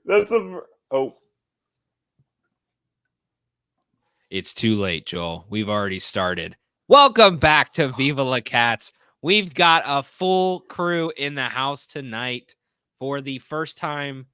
That's a It's too late, Joel. We've already started. Welcome back to Viva La Cats. We've got a full crew in the house tonight for the first time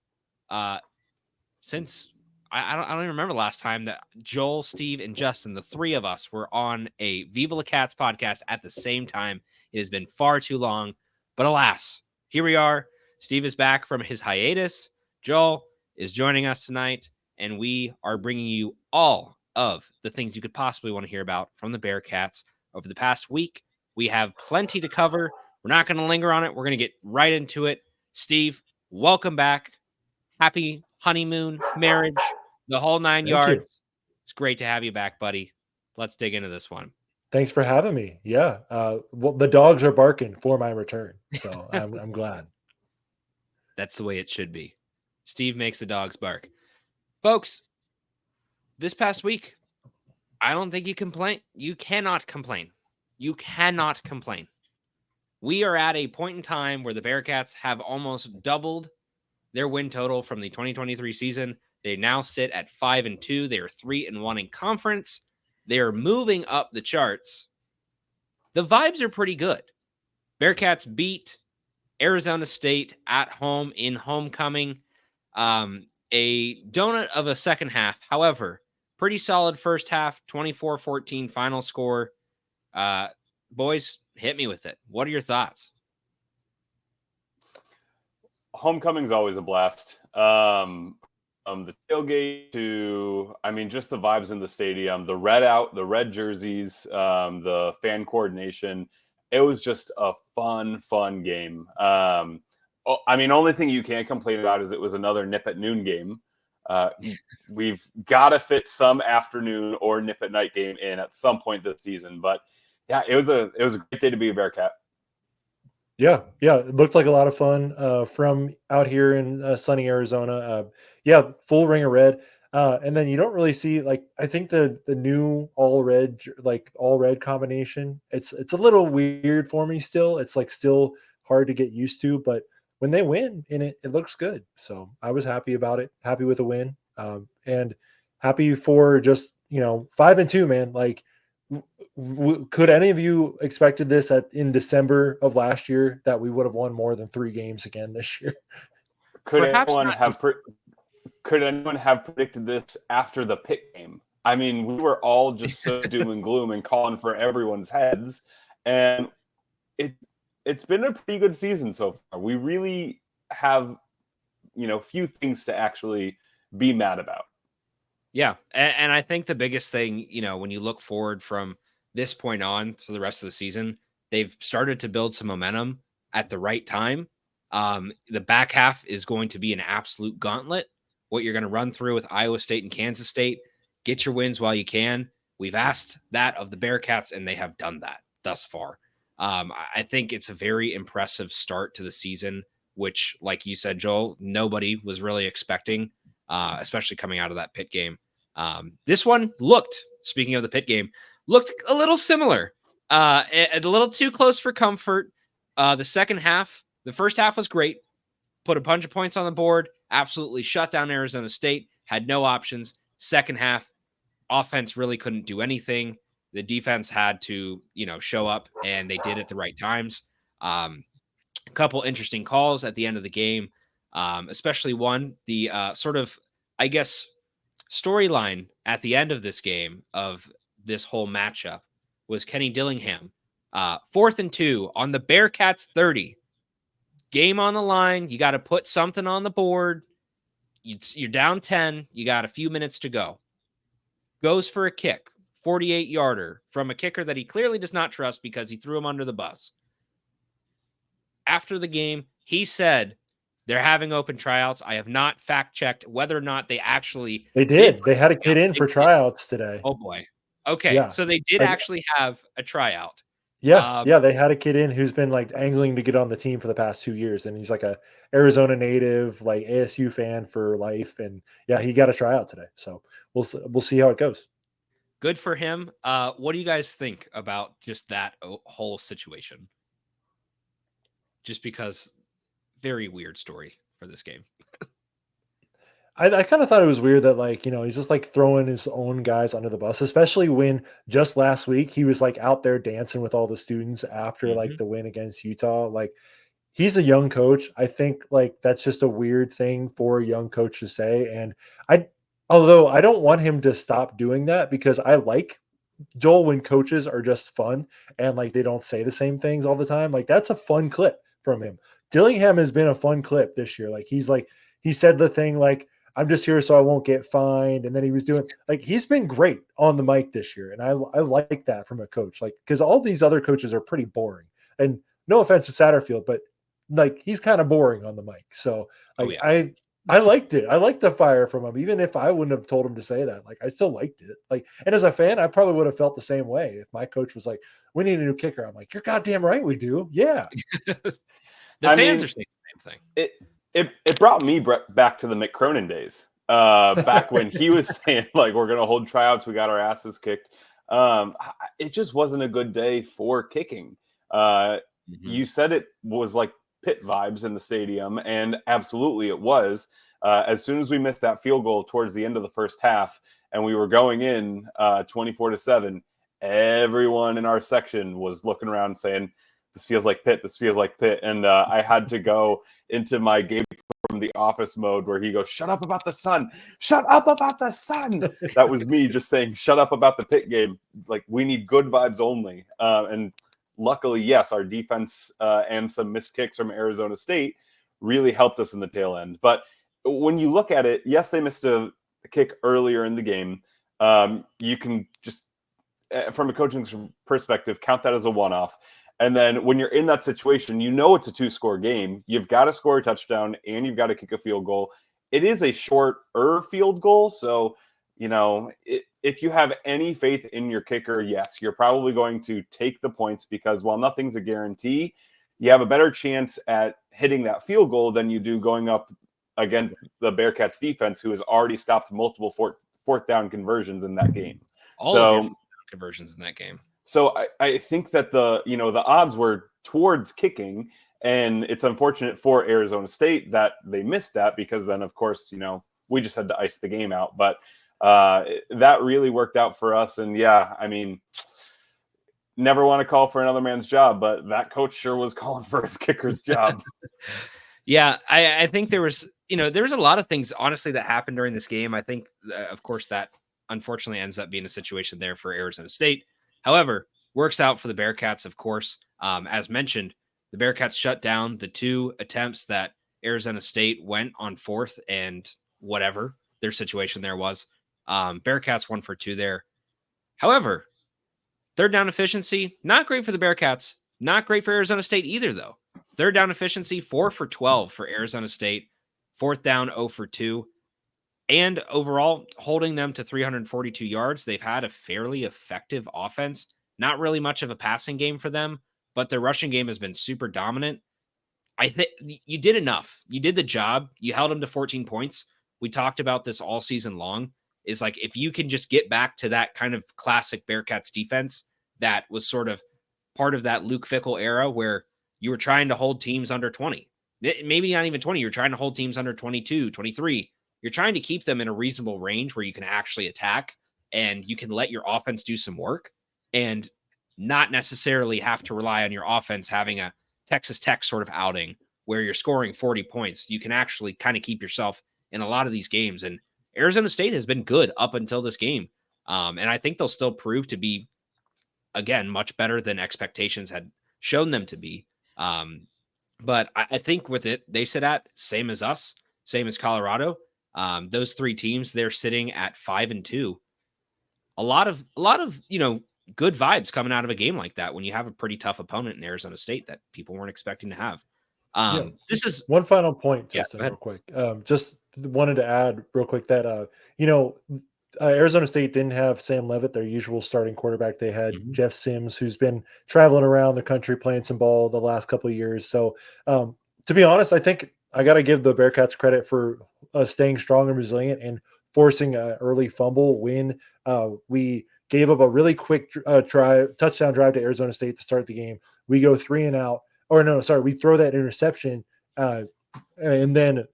since I don't even remember the last time that Joel, Steve, and Justin, the three of us, were on a Viva La Cats podcast at the same time. It has been far too long, but alas, here we are. Steve is back from his hiatus. Joel is joining us tonight, and we are bringing you all of the things you could possibly want to hear about from the Bearcats over the past week. We have plenty to cover. We're not going to linger on it. We're going to get right into it. Steve, welcome back. Happy honeymoon, marriage, the whole nine Thank you. yards. It's great to have you back, buddy. Let's dig into this one. Thanks for having me. Yeah. Well, the dogs are barking for my return, so I'm glad. That's the way it should be. Steve makes the dogs bark. Folks, this past week, I don't think you complain. You cannot complain. You cannot complain. We are at a point in time where the Bearcats have almost doubled their win total from the 2023 season. They now sit at 5-2. They are 3-1 in conference. They are moving up the charts. The vibes are pretty good. Bearcats beat Arizona State at home in homecoming. A donut of a second half. However, pretty solid first half, 24-14 final score. Boys, hit me with it. What are your thoughts? Homecoming's always a blast. The tailgate to, just the vibes in the stadium, the red jerseys, the fan coordination. It was just a fun game. Only thing you can't complain about is it was another nip at noon game. We've got to fit some afternoon or nip at night game in at some point this season. But yeah, it was a great day to be a Bearcat. Yeah, it looked like a lot of fun from out here in sunny Arizona. Full ring of red, and then you don't really see I think the new all red combination. It's a little weird for me still. It's still hard to get used to, but when they win in it, it looks good. So I was happy about it. Happy with the win, and happy for just 5-2, man. Could any of you expected this in December of last year that we would have won more than 3 games again this year? Could anyone have predicted this after the Pitt game? We were all just so doom and gloom and calling for everyone's heads, and it's been a pretty good season so far. We really have few things to actually be mad about. Yeah, and I think the biggest thing, when you look forward from this point on to the rest of the season, they've started to build some momentum at the right time. The back half is going to be an absolute gauntlet. What you're going to run through with Iowa State and Kansas State, get your wins while you can. We've asked that of the Bearcats, and they have done that thus far. I think it's a very impressive start to the season, which, like you said, Joel, nobody was really expecting, especially coming out of that Pitt game. This one speaking of the Pitt game, looked a little similar, a little too close for comfort. The first half was great, put a bunch of points on the board, absolutely shut down Arizona State, had no options. Second half, offense really couldn't do anything. The defense had to, show up, and they did at the right times. A couple interesting calls at the end of the game, especially one, the sort of, I guess, storyline at the end of this game of this whole matchup was Kenny Dillingham. 4th and 2 on the Bearcats 30. Game on the line. You got to put something on the board. You're down 10. You got a few minutes to go. Goes for a kick. 48-yarder from a kicker that he clearly does not trust because he threw him under the bus. After the game, he said they're having open tryouts. I have not fact-checked whether or not they actually did. They had a kid in for tryouts today. Oh, boy. Okay, yeah. So they did actually have a tryout. Yeah, they had a kid in who's been angling to get on the team for the past 2 years, and he's a Arizona native, ASU fan for life, and yeah, he got a tryout today. So we'll see how it goes. Good for him. What do you guys think about just that whole situation? Just because very weird story for this game. I kind of thought it was weird that, like, he's just like throwing his own guys under the bus, especially when just last week he was like out there dancing with all the students after like the win against Utah. Like, he's a young coach. I think like that's just a weird thing for a young coach to say. And although I don't want him to stop doing that, because I like Joel when coaches are just fun and like they don't say the same things all the time. Like, that's a fun clip from him. Dillingham has been a fun clip this year. Like, he said the thing like, I'm just here so I won't get fined. And then he was doing like, he's been great on the mic this year. And I like that from a coach, like, because all these other coaches are pretty boring. And no offense to Satterfield, but like, he's kind of boring on the mic. So like, I liked it. I liked the fire from him, even if I wouldn't have told him to say that. Like, I still liked it. Like, and as a fan, I probably would have felt the same way if my coach was like, "We need a new kicker." I'm like, "You're goddamn right, we do." Yeah. The fans are saying the same thing. It brought me back to the Mick Cronin days. Back when he was saying like, "We're gonna hold tryouts. We got our asses kicked." It just wasn't a good day for kicking. You said it was like Pitt vibes in the stadium, and absolutely it was. As soon as we missed that field goal towards the end of the first half and we were going in 24-7, everyone in our section was looking around saying, "This feels like Pitt, this feels like Pitt." And I had to go into my game from the office mode where he goes, "Shut up about the sun, shut up about the sun." That was me just saying, "Shut up about the Pitt game. Like, we need good vibes only." And luckily, yes, our defense and some missed kicks from Arizona State really helped us in the tail end. But when you look at it, yes, they missed a kick earlier in the game. You can just, from a coaching perspective, count that as a one-off. And then when you're in that situation, it's a 2-score game. You've got to score a touchdown and you've got to kick a field goal. It is a shorter field goal, so if you have any faith in your kicker, yes, you're probably going to take the points, because while nothing's a guarantee, you have a better chance at hitting that field goal than you do going up against the Bearcats defense, who has already stopped multiple fourth down conversions in that game. All conversions in that game. So I think that the odds were towards kicking, and it's unfortunate for Arizona State that they missed that, because then, of course, we just had to ice the game out. But that really worked out for us. And yeah, I mean, never want to call for another man's job, but that coach sure was calling for his kicker's job. Yeah, I think there was a lot of things, honestly, that happened during this game. I think, of course, that unfortunately ends up being a situation there for Arizona State. However, works out for the Bearcats, of course. As mentioned, the Bearcats shut down the 2 attempts that Arizona State went on 4th and whatever their situation there was. Bearcats 1 for 2 there. However, 3rd down efficiency, not great for the Bearcats. Not great for Arizona State either, though. 3rd down efficiency, 4 for 12 for Arizona State. 4th down, 0 for 2. And overall, holding them to 342 yards. They've had a fairly effective offense. Not really much of a passing game for them, but their rushing game has been super dominant. I think you did enough. You did the job. You held them to 14 points. We talked about this all season long. Is like, if you can just get back to that kind of classic Bearcats defense that was sort of part of that Luke Fickell era, where you were trying to hold teams under 20, maybe not even 20. You're trying to hold teams under 22, 23. You're trying to keep them in a reasonable range where you can actually attack and you can let your offense do some work and not necessarily have to rely on your offense having a Texas Tech sort of outing where you're scoring 40 points. You can actually kind of keep yourself in a lot of these games. And Arizona State has been good up until this game. And I think they'll still prove to be, again, much better than expectations had shown them to be. But I think with it, they sit at same as us, same as Colorado. Those 3 teams, they're sitting at 5-2. A lot of good vibes coming out of a game like that when you have a pretty tough opponent in Arizona State that people weren't expecting to have. This is one final point, Justin, real quick. Just wanted to add real quick that Arizona State didn't have Sam Levitt, their usual starting quarterback. They had Jeff Sims, who's been traveling around the country playing some ball the last couple of years. So to be honest, I think I got to give the Bearcats credit for staying strong and resilient and forcing an early fumble when we gave up a really quick touchdown drive to Arizona State to start the game. We go 3 and out. We throw that interception, and then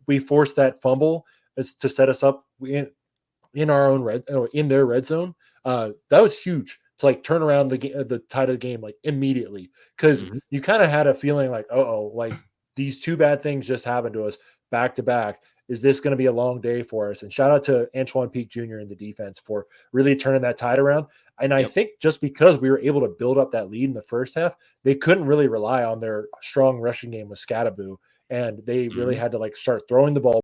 we force that fumble. to set us up in our own in their red zone. That was huge to like turn around the tide of the game like immediately, because you kind of had a feeling like, like these two bad things just happened to us back to back. Is this going to be a long day for us? And shout out to Antoine Peak Jr. in the defense for really turning that tide around. And I think just because we were able to build up that lead in the first half, they couldn't really rely on their strong rushing game with Scattaboo, and they really had to like start throwing the ball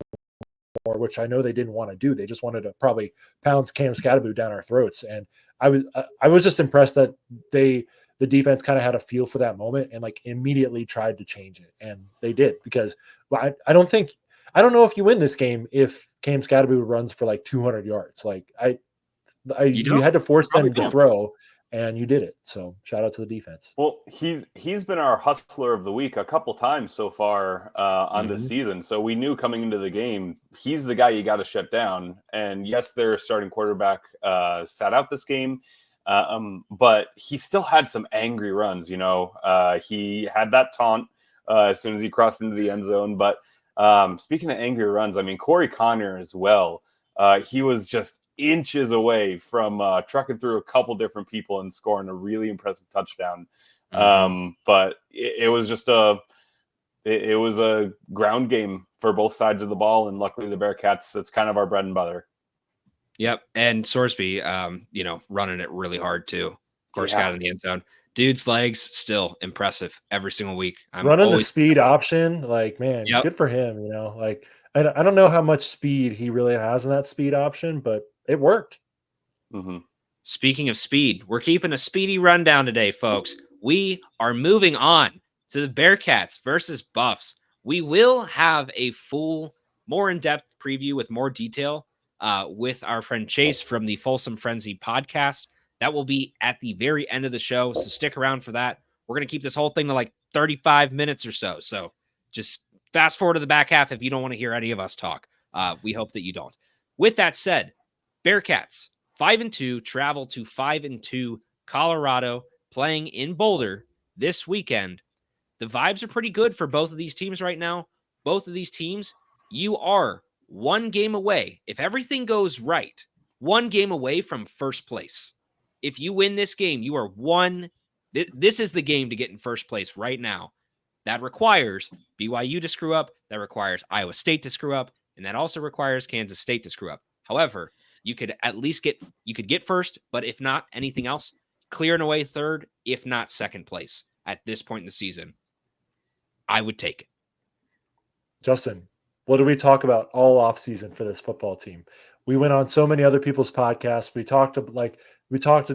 more, which I know they didn't want to do. They just wanted to probably pound Cam Scattaboo down our throats. And I was just impressed that the defense kind of had a feel for that moment and like immediately tried to change it. And they did, because I don't know if you win this game if Cam Scattaboo runs for like 200 yards. Like you had to force them to throw, and you did it. So shout out to the defense. Well, he's been our hustler of the week a couple times so far on this season. So we knew coming into the game, he's the guy you got to shut down. And yes, their starting quarterback sat out this game, but he still had some angry runs. You know, he had that taunt as soon as he crossed into the end zone. But speaking of angry runs, I mean, Corey Connor as well. He was just inches away from trucking through a couple different people and scoring a really impressive touchdown. But it was just it was a ground game for both sides of the ball, and luckily the Bearcats, it's kind of our bread and butter. Yep. And Sorsby, running it really hard too. Of course, got in the end zone. Dude's legs still impressive every single week. I'm running the speed option, like, man, good for him. Like I don't know how much speed he really has in that speed option, but it worked. Speaking of speed, we're keeping a speedy rundown today, folks. We are moving on to the Bearcats versus Buffs. We will have a full, more in-depth preview with more detail with our friend Chase from the Folsom Frenzy Podcast. That will be at the very end of the show, so stick around for that. We're going to keep this whole thing to like 35 minutes or so. So just fast forward to the back half if you don't want to hear any of us talk. We hope that you don't. With that said, Bearcats 5-2 travel to 5-2 Colorado, playing in Boulder this weekend. The vibes are pretty good for both of these teams right now. Both of these teams, you are one game away. If everything goes right, one game away from first place. If you win this game, you are one. This is the game to get in first place right now. That requires BYU to screw up. That requires Iowa State to screw up. And that also requires Kansas State to screw up. However, you could at least get first, but if not anything else, clear and away third, if not second place at this point in the season. I would take it. Justin, what did we talk about all off season for this football team? We went on so many other people's podcasts. We talked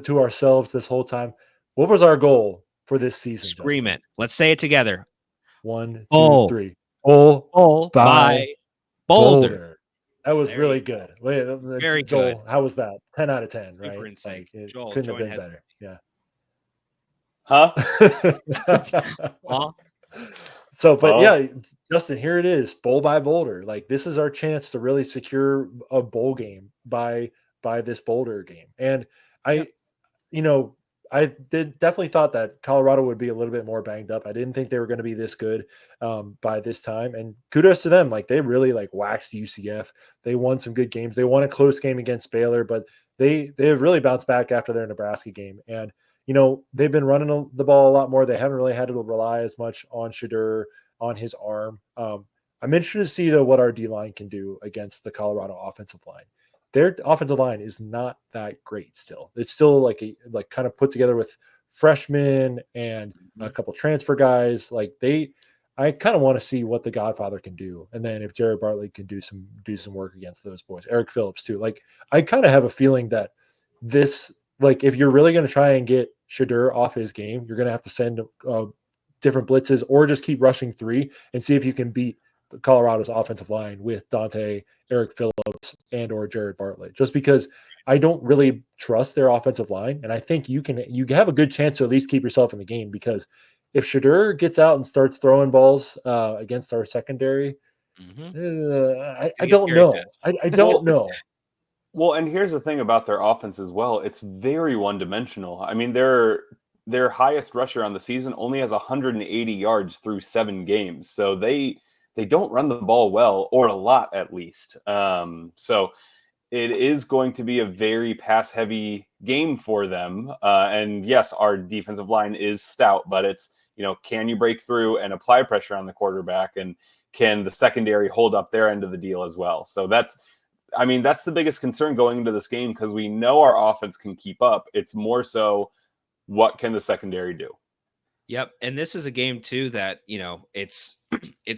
to ourselves this whole time. What was our goal for this season? Scream Justin? it. Let's say it together. 1, 2, 3. Bowl by Boulder. That was really good. Wait, very Joel, good. How was that? 10 out of 10, Super right? insane. Like, it Joel, couldn't have been better. Yeah. Huh? So, but yeah, Justin, here it is, bowl by Boulder. Like, this is our chance to really secure a bowl game by this Boulder game. And I definitely thought that Colorado would be a little bit more banged up. I didn't think they were going to be this good by this time. And kudos to them. Like, they really waxed UCF. They won some good games. They won a close game against Baylor, but they have really bounced back after their Nebraska game. And they've been running the ball a lot more. They haven't really had to rely as much on Shadur, on his arm. I'm interested to see, though, what our D-line can do against the Colorado offensive line. Their offensive line is not that great still. It's still kind of put together with freshmen and a couple transfer guys. I kind of want to see what the Godfather can do. And then if Jared Bartlett can do some work against those boys, Eric Phillips too. I kind of have a feeling that this, if you're really going to try and get Shadur off his game, you're going to have to send different blitzes or just keep rushing three and see if you can beat Colorado's offensive line with Dante, Eric Phillips, and or Jared Bartlett, just because I don't really trust their offensive line. And I think you have a good chance to at least keep yourself in the game, because if Shadur gets out and starts throwing balls against our secondary, I don't know. I don't know. Well, and here's the thing about their offense as well. It's very one-dimensional. I mean, their highest rusher on the season only has 180 yards through 7 games. So they they don't run the ball well, or a lot at least. So it is going to be a very pass-heavy game for them. And yes, our defensive line is stout, but it's, can you break through and apply pressure on the quarterback? And can the secondary hold up their end of the deal as well? So that's the biggest concern going into this game, because we know our offense can keep up. It's more so, what can the secondary do? Yep. And this is a game too that, it's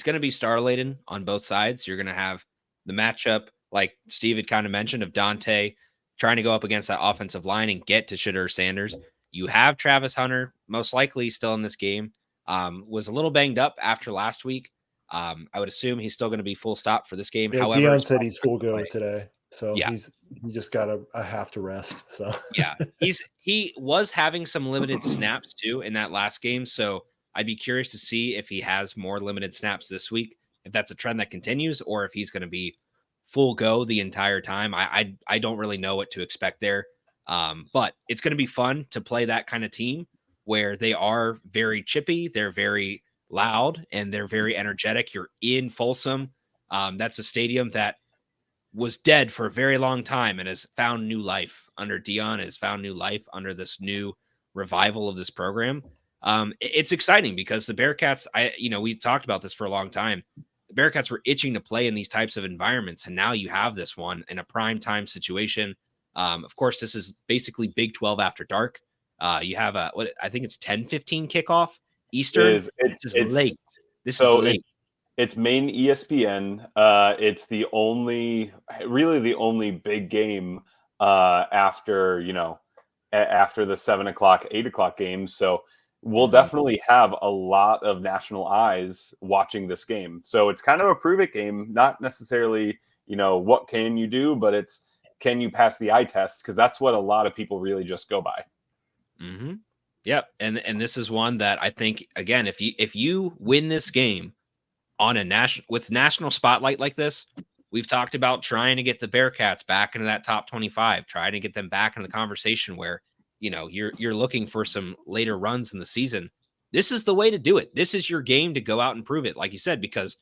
going to be star-laden on both sides. You're going to have the matchup, like Steve had kind of mentioned, of Dante trying to go up against that offensive line and get to Deion Sanders. You have Travis Hunter, most likely still in this game, was a little banged up after last week. I would assume he's still going to be full stop for this game. Yeah, However, Deion said he's full go today. So yeah, he just got a half to rest. So yeah, he was having some limited snaps too in that last game. So I'd be curious to see if he has more limited snaps this week, if that's a trend that continues, or if he's going to be full go the entire time. I don't really know what to expect there. But it's going to be fun to play that kind of team where they are very chippy, they're very loud, and they're very energetic. You're in Folsom. That's a stadium that was dead for a very long time and has found new life under Deion, has found new life under this new revival of this program. It's exciting because the Bearcats, we talked about this for a long time. The Bearcats were itching to play in these types of environments, and now you have this one in a prime time situation. Of course, this is basically Big 12 after dark. You have I think it's 10:15 kickoff Eastern. It's late. This is late. It's main ESPN. It's the only big game after the 7 o'clock, 8 o'clock games. So we'll definitely have a lot of national eyes watching this game. So it's kind of a prove it game, not necessarily, what can you do, but it's, can you pass the eye test? Because that's what a lot of people really just go by. Mm-hmm. Yep. And this is one that I think, again, if you win this game on a national spotlight like this, we've talked about trying to get the Bearcats back into that top 25, trying to get them back into the conversation where, you're looking for some later runs in the season. This is the way to do it. This is your game to go out and prove it, like you said, because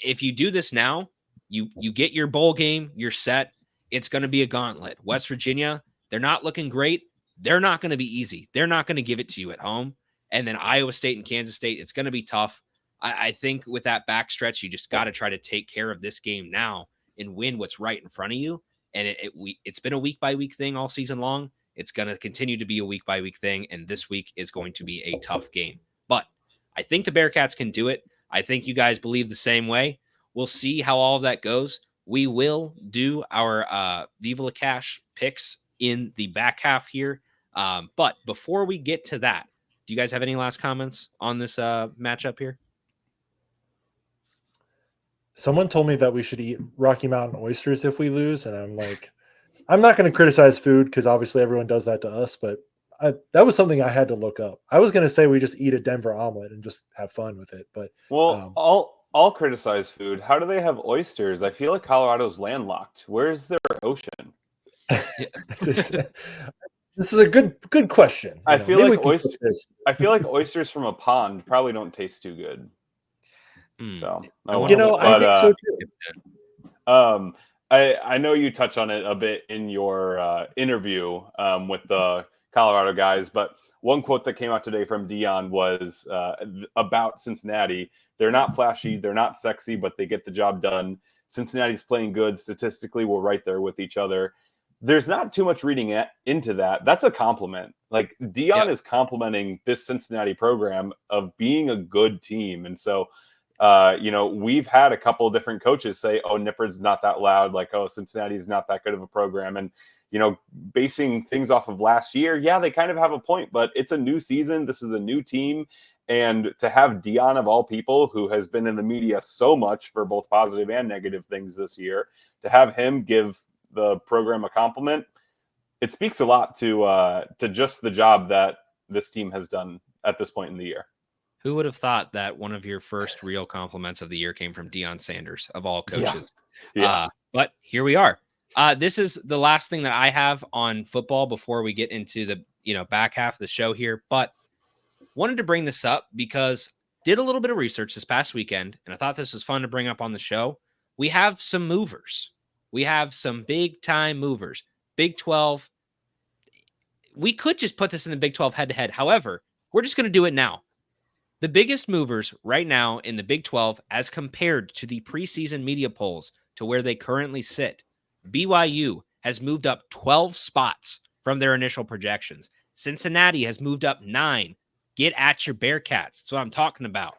if you do this now, you get your bowl game, you're set. It's going to be a gauntlet. West Virginia, they're not looking great. They're not going to be easy. They're not going to give it to you at home. And then Iowa State and Kansas State, it's going to be tough. I think with that backstretch, you just got to try to take care of this game now and win what's right in front of you. And it's been a week-by-week thing all season long. It's going to continue to be a week-by-week thing, and this week is going to be a tough game. But I think the Bearcats can do it. I think you guys believe the same way. We'll see how all of that goes. We will do our Viva La Cash picks in the back half here. But before we get to that, do you guys have any last comments on this matchup here? Someone told me that we should eat Rocky Mountain oysters if we lose, and I'm like, I'm not going to criticize food because obviously everyone does that to us, but that was something I had to look up. I was going to say we just eat a Denver omelet and just have fun with it, but I'll criticize food. How do they have oysters? I feel like Colorado's landlocked. Where's their ocean? This is a good question. I feel like oysters from a pond probably don't taste too good. So I think so too. I know you touched on it a bit in your interview with the Colorado guys, but one quote that came out today from Deion was about Cincinnati. They're not flashy, they're not sexy, but they get the job done. Cincinnati's playing good. Statistically, we're right there with each other. There's not too much reading into that. That's a compliment. Like Deion is complimenting this Cincinnati program of being a good team. And so, we've had a couple of different coaches say, oh, Nippard's not that loud. Like, oh, Cincinnati's not that good of a program. And, basing things off of last year, yeah, they kind of have a point, but it's a new season. This is a new team. And to have Deion, of all people, who has been in the media so much for both positive and negative things this year, to have him give the program a compliment, it speaks a lot to just the job that this team has done at this point in the year. Who would have thought that one of your first real compliments of the year came from Deion Sanders, of all coaches? Yeah. But here we are. This is the last thing that I have on football before we get into the back half of the show here. But wanted to bring this up because did a little bit of research this past weekend, and I thought this was fun to bring up on the show. We have some movers. We have some big-time movers. Big 12. We could just put this in the Big 12 head-to-head. However, we're just going to do it now. The biggest movers right now in the Big 12 as compared to the preseason media polls to where they currently sit, BYU has moved up 12 spots from their initial projections. Cincinnati has moved up 9. Get at your Bearcats. That's what I'm talking about.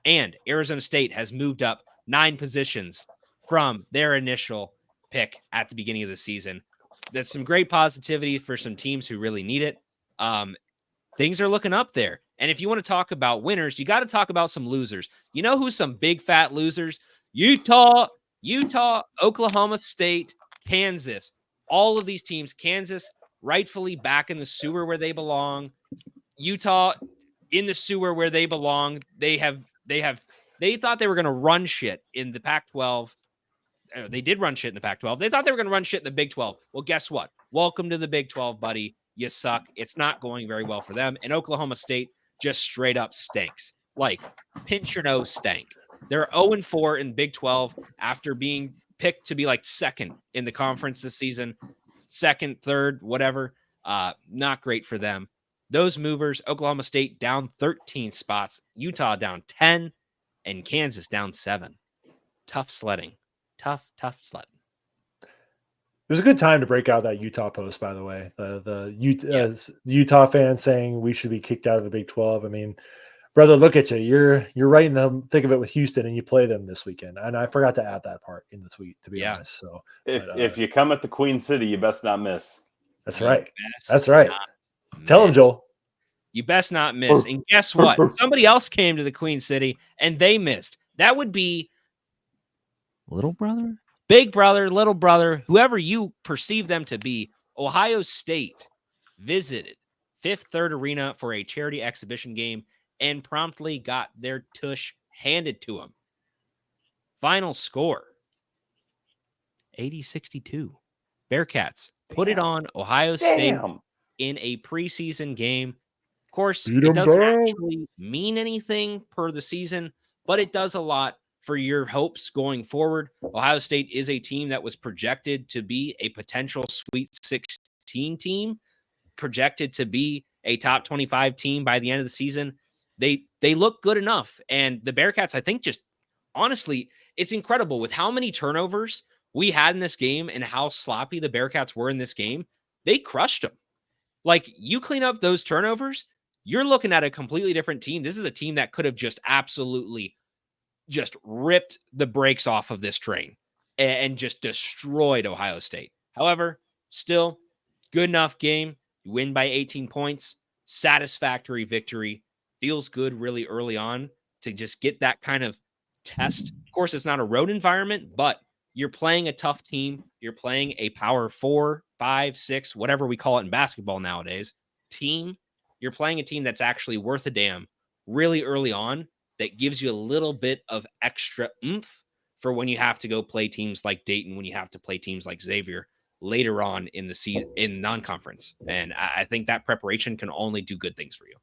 And Arizona State has moved up 9 positions from their initial pick at the beginning of the season. That's some great positivity for some teams who really need it. Things are looking up there. And if you want to talk about winners, you got to talk about some losers. You know who's some big fat losers? Utah, Oklahoma State, Kansas. All of these teams, Kansas rightfully back in the sewer where they belong. Utah in the sewer where they belong. They thought they were going to run shit in the Pac-12. They did run shit in the Pac-12. They thought they were going to run shit in the Big 12. Well, guess what? Welcome to the Big 12, buddy. You suck. It's not going very well for them. And Oklahoma State just straight up stinks. Like, pinch your nose stank. They're 0-4 in Big 12 after being picked to be like second in the conference this season. Second, third, whatever. Not great for them. Those movers, Oklahoma State down 13 spots, Utah down 10, and Kansas down 7. Tough sledding. Tough sledding. It was a good time to break out that Utah post, by the way. Utah fans saying we should be kicked out of the Big 12. I mean, brother, look at you. You're right in the thick of it with Houston, and you play them this weekend. And I forgot to add that part in the tweet, to be honest. So if you come at the Queen City, you best not miss. That's right. That's right. Tell them, Joel. You best not miss. And guess what? Somebody else came to the Queen City, and they missed. That would be little brother, big brother, little brother, whoever you perceive them to be. Ohio State visited Fifth Third Arena for a charity exhibition game and promptly got their tush handed to them. Final score, 80-62. Bearcats put it on Ohio State in a preseason game. Of course, it doesn't actually mean anything per the season, but it does a lot for your hopes going forward. Ohio State is a team that was projected to be a potential Sweet 16 team, projected to be a top 25 team by the end of the season. They look good enough. And the Bearcats, I think, just honestly, it's incredible with how many turnovers we had in this game and how sloppy the Bearcats were in this game. They crushed them. Like, you clean up those turnovers, you're looking at a completely different team. This is a team that could have just absolutely just ripped the brakes off of this train and just destroyed Ohio State. However, still good enough game. You win by 18 points. Satisfactory victory. Feels good really early on to just get that kind of test. Of course, it's not a road environment, but you're playing a tough team. You're playing a power 4, 5, 6, whatever we call it in basketball nowadays, team. You're playing a team that's actually worth a damn really early on. That gives you a little bit of extra oomph for when you have to go play teams like Dayton, when you have to play teams like Xavier later on in the season, in non-conference. And I think that preparation can only do good things for you.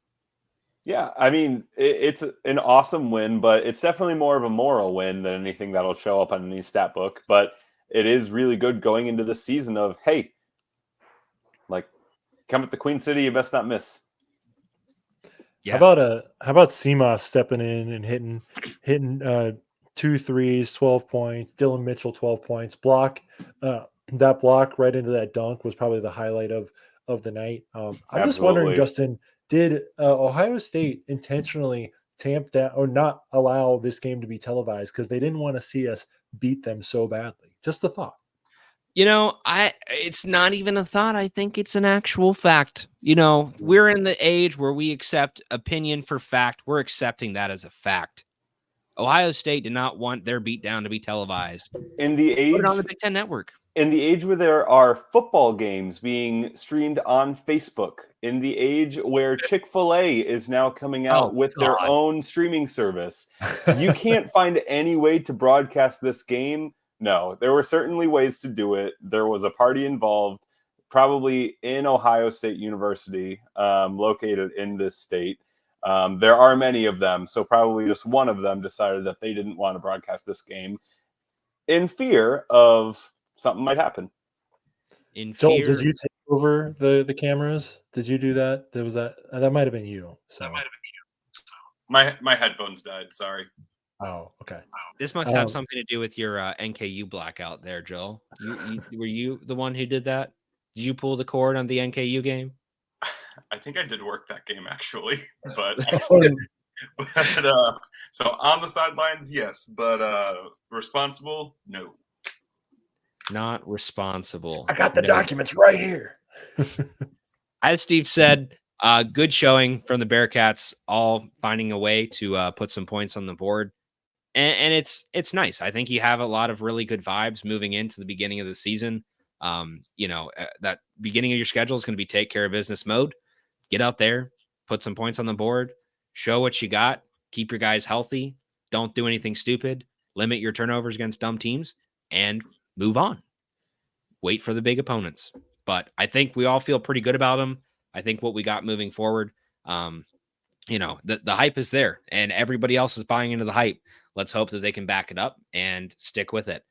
Yeah, I mean, it's an awesome win, but it's definitely more of a moral win than anything that'll show up on any stat book. But it is really good going into the season of, hey, like, come at the Queen City, you best not miss. Yeah. How about CMOS stepping in and hitting 2 threes, 12 points. Dylan Mitchell, 12 points. That block right into that dunk was probably the highlight of the night. I'm just wondering, Justin, did Ohio State intentionally tamp down or not allow this game to be televised because they didn't want to see us beat them so badly? Just a thought. You know, it's not even a thought. I think it's an actual fact. You know, we're in the age where we accept opinion for fact. We're accepting that as a fact. Ohio State did not want their beatdown to be televised. In the age, put it on the Big Ten Network. In the age where there are football games being streamed on Facebook, in the age where Chick-fil-A is now coming out with their own streaming service, you can't find any way to broadcast this game. No, there were certainly ways to do it. There was a party involved, probably in Ohio State University, located in this state. There are many of them, so probably just one of them decided that they didn't want to broadcast this game in fear of something might happen. In Joel, fear, did you take over the cameras? Did you do that? There was that might have been you. So My headphones died. Sorry. oh, okay. this must have something to do with your NKU blackout there, Joel. Were you the one who did that? Did you pull the cord on the NKU game? I think I did work that game actually, but Oh, so on the sidelines, yes, but responsible, no. Not responsible. I got the No. documents right here. As Steve said, good showing from the Bearcats, all finding a way to put some points on the board. And it's nice. I think you have a lot of really good vibes moving into the beginning of the season. That beginning of your schedule is going to be take care of business mode. Get out there, put some points on the board, show what you got, keep your guys healthy, don't do anything stupid, limit your turnovers against dumb teams, and move on. Wait for the big opponents. But I think we all feel pretty good about them. I think what we got moving forward, the hype is there and everybody else is buying into the hype. Let's hope that they can back it up and stick with it.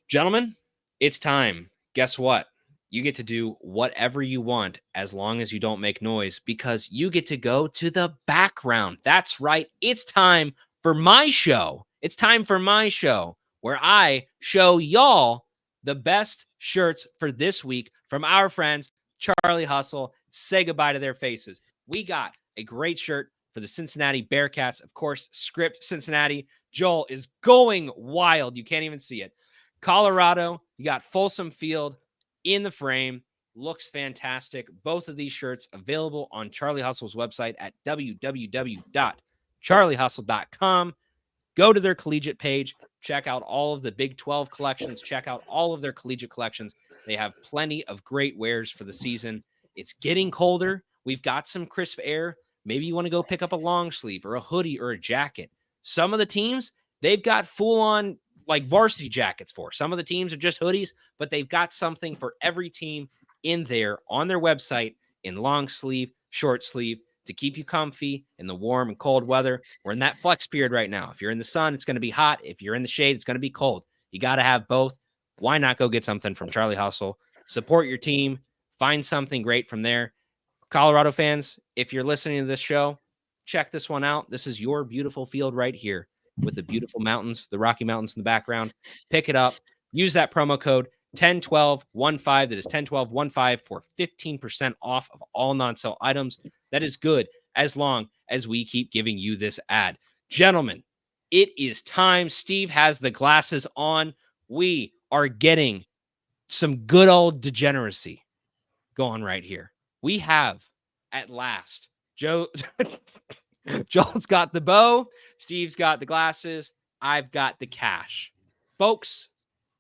Gentlemen, it's time. Guess what? You get to do whatever you want as long as you don't make noise because you get to go to the background. That's right. It's time for my show. It's time for my show where I show y'all the best shirts for this week from our friends, Charlie Hustle. Say goodbye to their faces. We got a great shirt for the Cincinnati Bearcats. Of course, script Cincinnati. Joel is going wild. You can't even see it. Colorado, you got Folsom Field in the frame. Looks fantastic. Both of these shirts available on Charlie Hustle's website at www.charliehustle.com. Go to their collegiate page. Check out all of the Big 12 collections. Check out all of their collegiate collections. They have plenty of great wares for the season. It's getting colder. We've got some crisp air. Maybe you want to go pick up a long sleeve or a hoodie or a jacket. Some of the teams, they've got full-on like varsity jackets for. Some of the teams are just hoodies, but they've got something for every team in there on their website in long sleeve, short sleeve to keep you comfy in the warm and cold weather. We're in that flex period right now. If you're in the sun, it's going to be hot. If you're in the shade, it's going to be cold. You got to have both. Why not go get something from Charlie Hustle? Support your team. Find something great from there. Colorado fans, if you're listening to this show, check this one out. This is your beautiful field right here with the beautiful mountains, the Rocky Mountains in the background. Pick it up. Use that promo code 101215. That is 101215 for 15% off of all non-sale items. That is good as long as we keep giving you this ad. Gentlemen, it is time. Steve has the glasses on. We are getting some good old degeneracy going right here. We have, at last, Joel's got the bow, Steve's got the glasses, I've got the cash. Folks,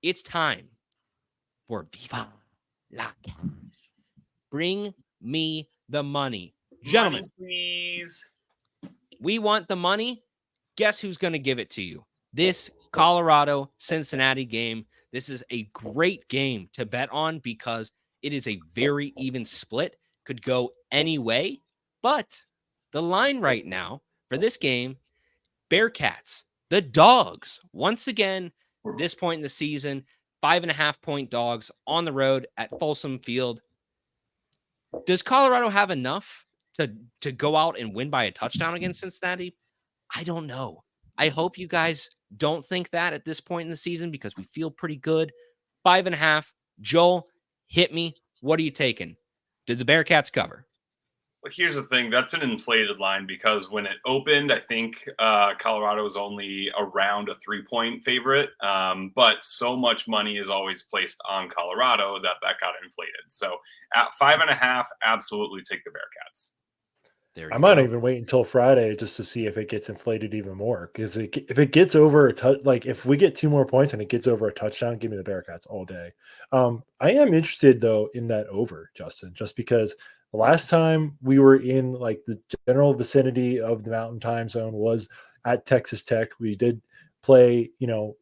it's time for Viva la Cash. Bring me the money. Gentlemen, Money, please. We want the money. Guess who's going to give it to you? This Colorado-Cincinnati game. This is a great game to bet on because it is a very even split. Could go any way, but the line right now for this game, Bearcats, the dogs, once again, this point in the season, 5.5-point dogs on the road at Folsom Field. Does Colorado have enough to go out and win by a touchdown against Cincinnati? I don't know. I hope you guys don't think that at this point in the season because we feel pretty good. 5.5. Joel, hit me. What are you taking? Did the Bearcats cover? Well, here's the thing. That's an inflated line because when it opened, I think Colorado was only around a 3-point favorite. But so much money is always placed on Colorado that got inflated. So at 5.5, absolutely take the Bearcats. I might even wait until Friday just to see if it gets inflated even more. Because if it gets over if we get 2 more points and it gets over a touchdown, give me the Bearcats all day. I am interested though in that over, Justin, just because the last time we were in like the general vicinity of the Mountain Time Zone was at Texas Tech. We did play,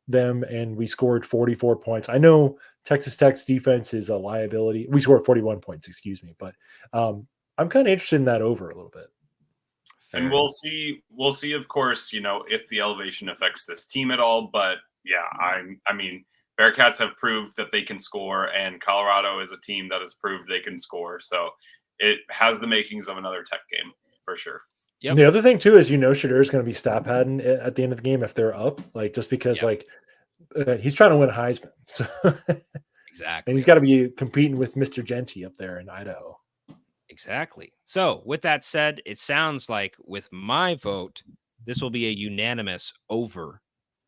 them, and we scored 44 points. I know Texas Tech's defense is a liability. We scored 41 points, excuse me, but I'm kind of interested in that over a little bit. And we'll see, of course, if the elevation affects this team at all. But yeah, I mean, Bearcats have proved that they can score, and Colorado is a team that has proved they can score. So it has the makings of another Tech game for sure. Yep. The other thing too is Shadur is going to be stat padding at the end of the game if they're up, just because he's trying to win a Heisman. So exactly, and he's got to be competing with Mr. Genty up there in Idaho. Exactly. So with that said, it sounds like with my vote, this will be a unanimous over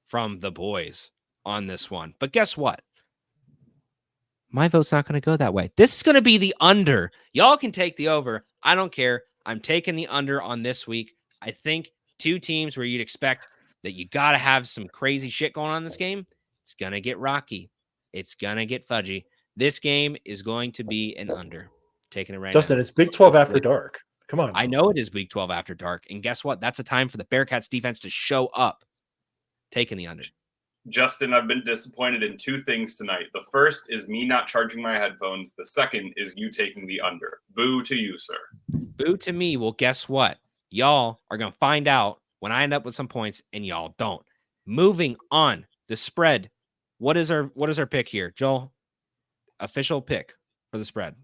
from the boys on this one. But guess what? My vote's not going to go that way. This is going to be the under. Y'all can take the over. I don't care. I'm taking the under on this week. I think two teams where you'd expect that you got to have some crazy shit going on in this game. It's going to get rocky. It's going to get fudgy. This game is going to be an under. Taking it right Justin, now. It's Big 12 after dark. Come on. I know it is Big 12 after dark. And guess what? That's a time for the Bearcats defense to show up. Taking the under. Justin, I've been disappointed in two things tonight. The first is me not charging my headphones. The second is you taking the under. Boo to you, sir. Boo to me. Well, guess what? Y'all are going to find out when I end up with some points and y'all don't. Moving on. The spread. What is our pick here? Joel, official pick for the spread.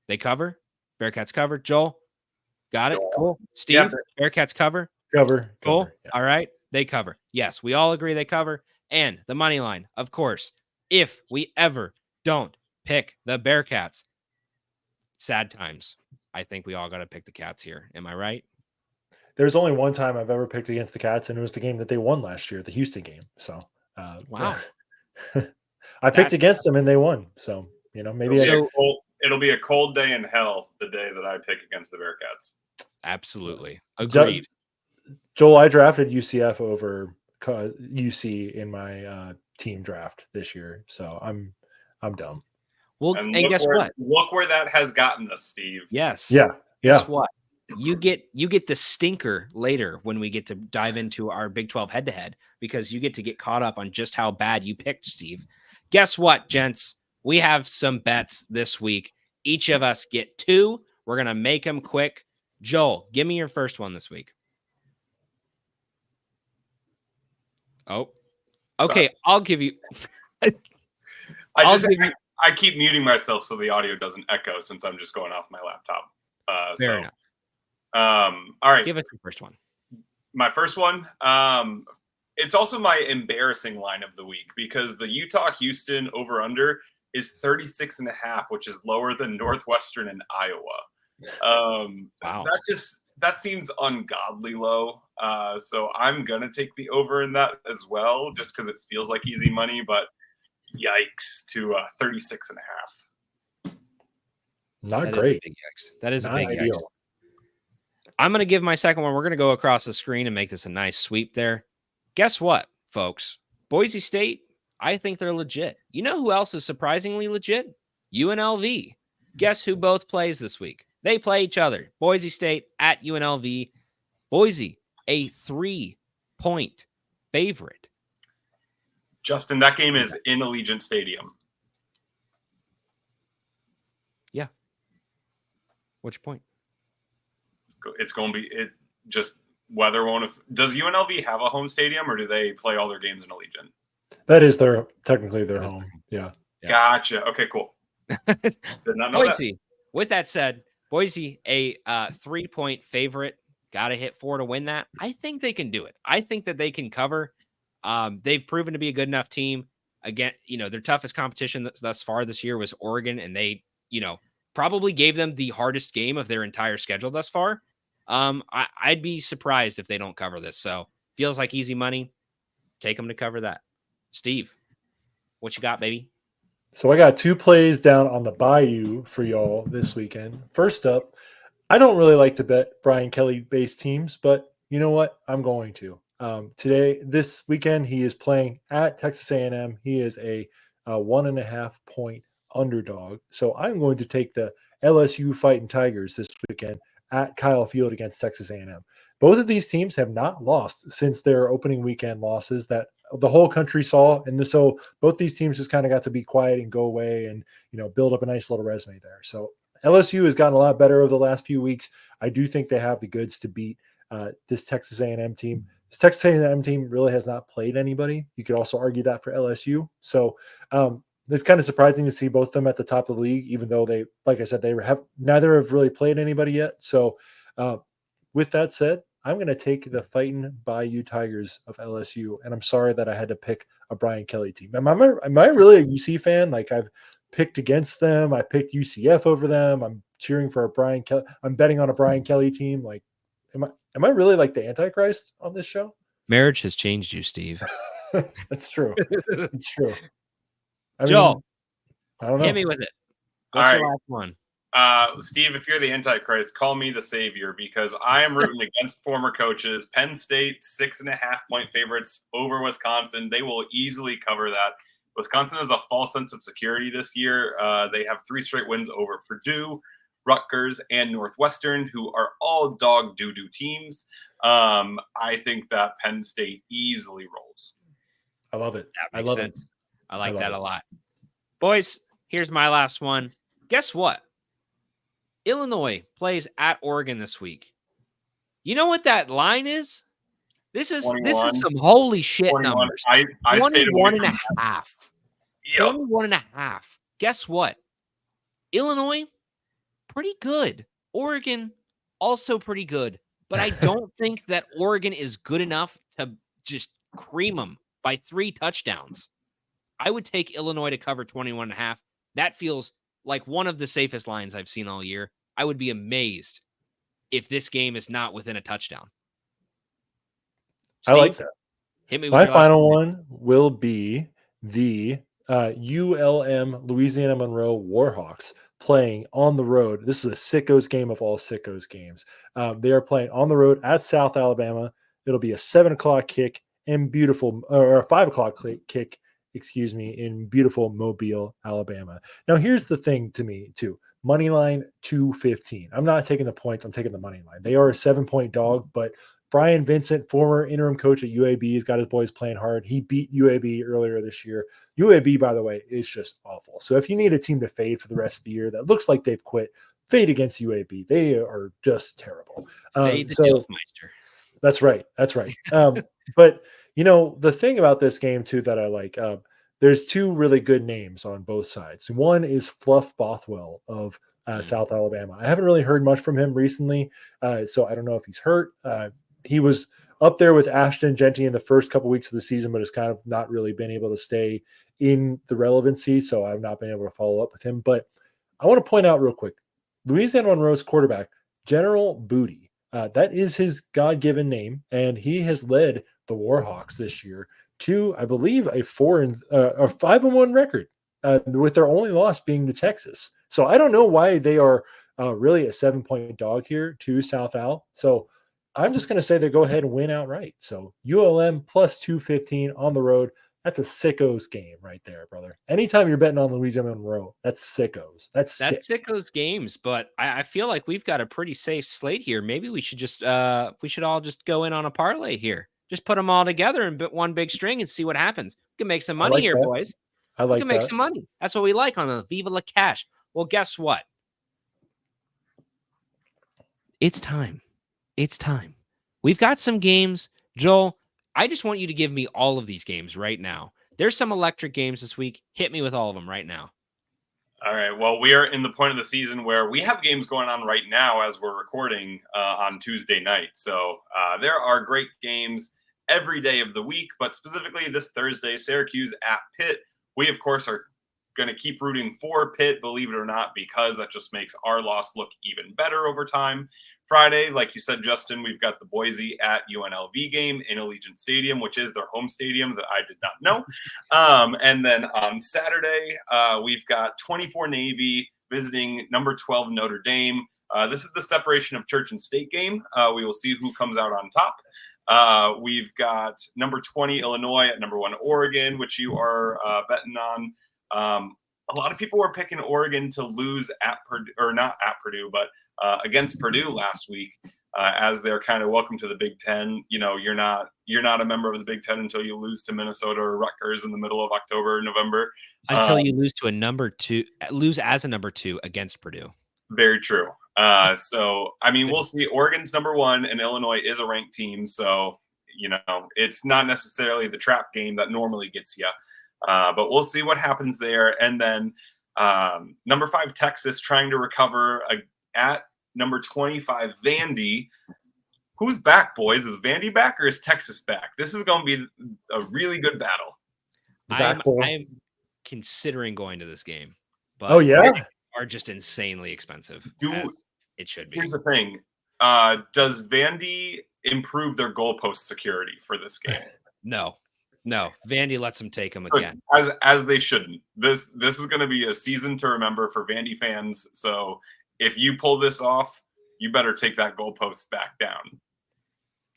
They cover. Bearcats cover. Joel, got it. Cool. Steve, yeah. Bearcats cover. Cover. Cool. Yeah. All right. They cover. Yes, we all agree they cover. And the money line, of course, if we ever don't pick the Bearcats, sad times. I think we all got to pick the Cats here. Am I right? There's only one time I've ever picked against the Cats, and it was the game that they won last year, the Houston game. So, wow. I picked against them and they won. So, maybe it'll be a cold day in hell the day that I pick against the Bearcats. Absolutely. Agreed. Joel, I drafted UCF over UC in my team draft this year. So I'm dumb. Well, and guess what? Look where that has gotten us, Steve. Yes. Yeah. Guess what? You get the stinker later when we get to dive into our Big 12 head-to-head, because you get to get caught up on just how bad you picked, Steve. Guess what, gents? We have some bets this week. Each of us get two. We're going to make them quick. Joel, give me your first one this week. Oh, okay. Sorry. I'll give you. I keep muting myself so the audio doesn't echo since I'm just going off my laptop. Fair enough. All right. Give us your first one. My first one. It's also my embarrassing line of the week because the Utah-Houston over-under is 36.5, which is lower than Northwestern and Iowa. Wow. That seems ungodly low. So I'm going to take the over in that as well, just because it feels like easy money, but yikes to 36.5. Not great. Big yikes. That is a big yikes. I'm going to give my second one. We're going to go across the screen and make this a nice sweep there. Guess what, folks? Boise State, I think they're legit. You know who else is surprisingly legit? UNLV. Guess who both plays this week? They play each other. Boise State at UNLV. Boise, a 3-point favorite. Justin, that game is in Allegiant Stadium. Yeah. What's your point? It's going to be just weather won't. Does UNLV have a home stadium, or do they play all their games in Allegiant? That is technically their home. Yeah. Gotcha. Okay, cool. Did not know Boise. With that said, Boise, a 3-point favorite. Got to hit 4 to win that. I think they can do it. I think that they can cover. They've proven to be a good enough team. Again, their toughest competition thus far this year was Oregon, and they, probably gave them the hardest game of their entire schedule thus far. I'd be surprised if they don't cover this. So feels like easy money. Take them to cover that. Steve, what you got, baby? So I got 2 plays down on the Bayou for y'all this weekend. First up, I don't really like to bet Brian Kelly-based teams, but you know what? I'm going to. This weekend, he is playing at Texas A&M. He is a 1.5-point underdog. So I'm going to take the LSU Fighting Tigers this weekend at Kyle Field against Texas A&M. Both of these teams have not lost since their opening weekend losses that the whole country saw. And so both these teams just kind of got to be quiet and go away and, build up a nice little resume there. So LSU has gotten a lot better over the last few weeks. I do think they have the goods to beat this Texas A&M team. This Texas A&M team really has not played anybody. You could also argue that for LSU. So it's kind of surprising to see both of them at the top of the league, even though they, like I said, neither have really played anybody yet. So with that said, I'm going to take the Fighting Bayou Tigers of LSU, and I'm sorry that I had to pick a Brian Kelly team. Am I really a UC fan? Like, I've picked against them. I picked UCF over them. I'm cheering for a Brian Kelly. I'm betting on a Brian Kelly team. Like, am I really like the Antichrist on this show? Marriage has changed you, Steve. That's true. It's true. Joel, I don't know. hit me with it. What's your last one? Steve, if you're the Antichrist, call me the savior, because I am rooting against former coaches. Penn State, 6.5-point favorites over Wisconsin. They will easily cover that. Wisconsin has a false sense of security this year. They have 3 straight wins over Purdue, Rutgers, and Northwestern, who are all dog doo-doo teams. I think that Penn State easily rolls. I love it. I love it. I like that a lot. Boys, here's my last one. Guess what? Illinois plays at Oregon this week. You know what that line is? This is some holy shit 21. numbers. I 21.5. Yep. 21.5. Guess what? Illinois, pretty good. Oregon, also pretty good. But I don't think that Oregon is good enough to just cream them by 3 touchdowns. I would take Illinois to cover 21.5. That feels like one of the safest lines I've seen all year. I would be amazed if this game is not within a touchdown. Steve, I like that. Hit me with my final one will be the ULM Louisiana Monroe Warhawks playing on the road. This is a sickos game of all sickos games. They are playing on the road at South Alabama. It'll be a 7:00 kick and beautiful, or a 5:00 kick, in beautiful Mobile, Alabama. Now, here's the thing to me, too. Money line 215. I'm not taking the points. I'm taking the money line. They are a 7-point dog, but Brian Vincent, former interim coach at UAB, has got his boys playing hard. He beat UAB earlier this year. UAB, by the way, is just awful. So if you need a team to fade for the rest of the year that looks like they've quit, fade against UAB. They are just terrible. Fade the Dilfmeister. That's right. That's right. But, the thing about this game, too, that I like, there's 2 really good names on both sides. One is Fluff Bothwell of South Alabama. I haven't really heard much from him recently, so I don't know if he's hurt. He was up there with Ashton Genty in the first couple weeks of the season, but has kind of not really been able to stay in the relevancy, so I've not been able to follow up with him. But I want to point out real quick, Louisiana Monroe's quarterback, General Booty, that is his God-given name, and he has led the Warhawks this year to, I believe, a 5-1 record, with their only loss being to Texas. So I don't know why they are really a 7-point dog here to South Al. So I'm just going to say they go ahead and win outright. So ULM plus 215 on the road. That's a sickos game right there, brother. Anytime you're betting on Louisiana Monroe, that's sickos. That's sickos games. But I feel like we've got a pretty safe slate here. Maybe we should just all just go in on a parlay here. Just put them all together and bet one big string and see what happens. We can make some money here, boys. We can make some money. That's what we like on the Viva La Cash. Well, guess what? It's time. It's time. We've got some games. Joel, I just want you to give me all of these games right now. There's some electric games this week. Hit me with all of them right now. All right. Well, we are in the point of the season where we have games going on right now as we're recording on Tuesday night. So there are great games every day of the week, but specifically this Thursday, Syracuse at Pitt. We, of course, are going to keep rooting for Pitt, believe it or not, because that just makes our loss look even better over time. Friday, like you said, Justin, we've got the Boise at UNLV game in Allegiant Stadium, which is their home stadium that I did not know. And then on Saturday, we've got 24 Navy visiting number 12 Notre Dame. This is the separation of church and state game. We will see who comes out on top. We've got number 20 Illinois at number 1 Oregon, which you are betting on. A lot of people were picking Oregon to lose at Purdue, or not at Purdue, but against Purdue last week, as they're kind of welcome to the Big Ten. You're not a member of the Big Ten until you lose to Minnesota or Rutgers in the middle of October, November. Until you lose to lose as a number 2 against Purdue. Very true. So, I mean, we'll see. Oregon's number 1, and Illinois is a ranked team. So, it's not necessarily the trap game that normally gets you. But we'll see what happens there. And then number 5, Texas, trying to recover at number 25, Vandy. Who's back, boys? Is Vandy back or is Texas back? This is going to be a really good battle. I'm considering going to this game. But oh, yeah? Are just insanely expensive. It should be. Here's the thing. Does Vandy improve their goalpost security for this game? No. Vandy lets them take them again. As they shouldn't. This is going to be a season to remember for Vandy fans. So if you pull this off, you better take that goalpost back down.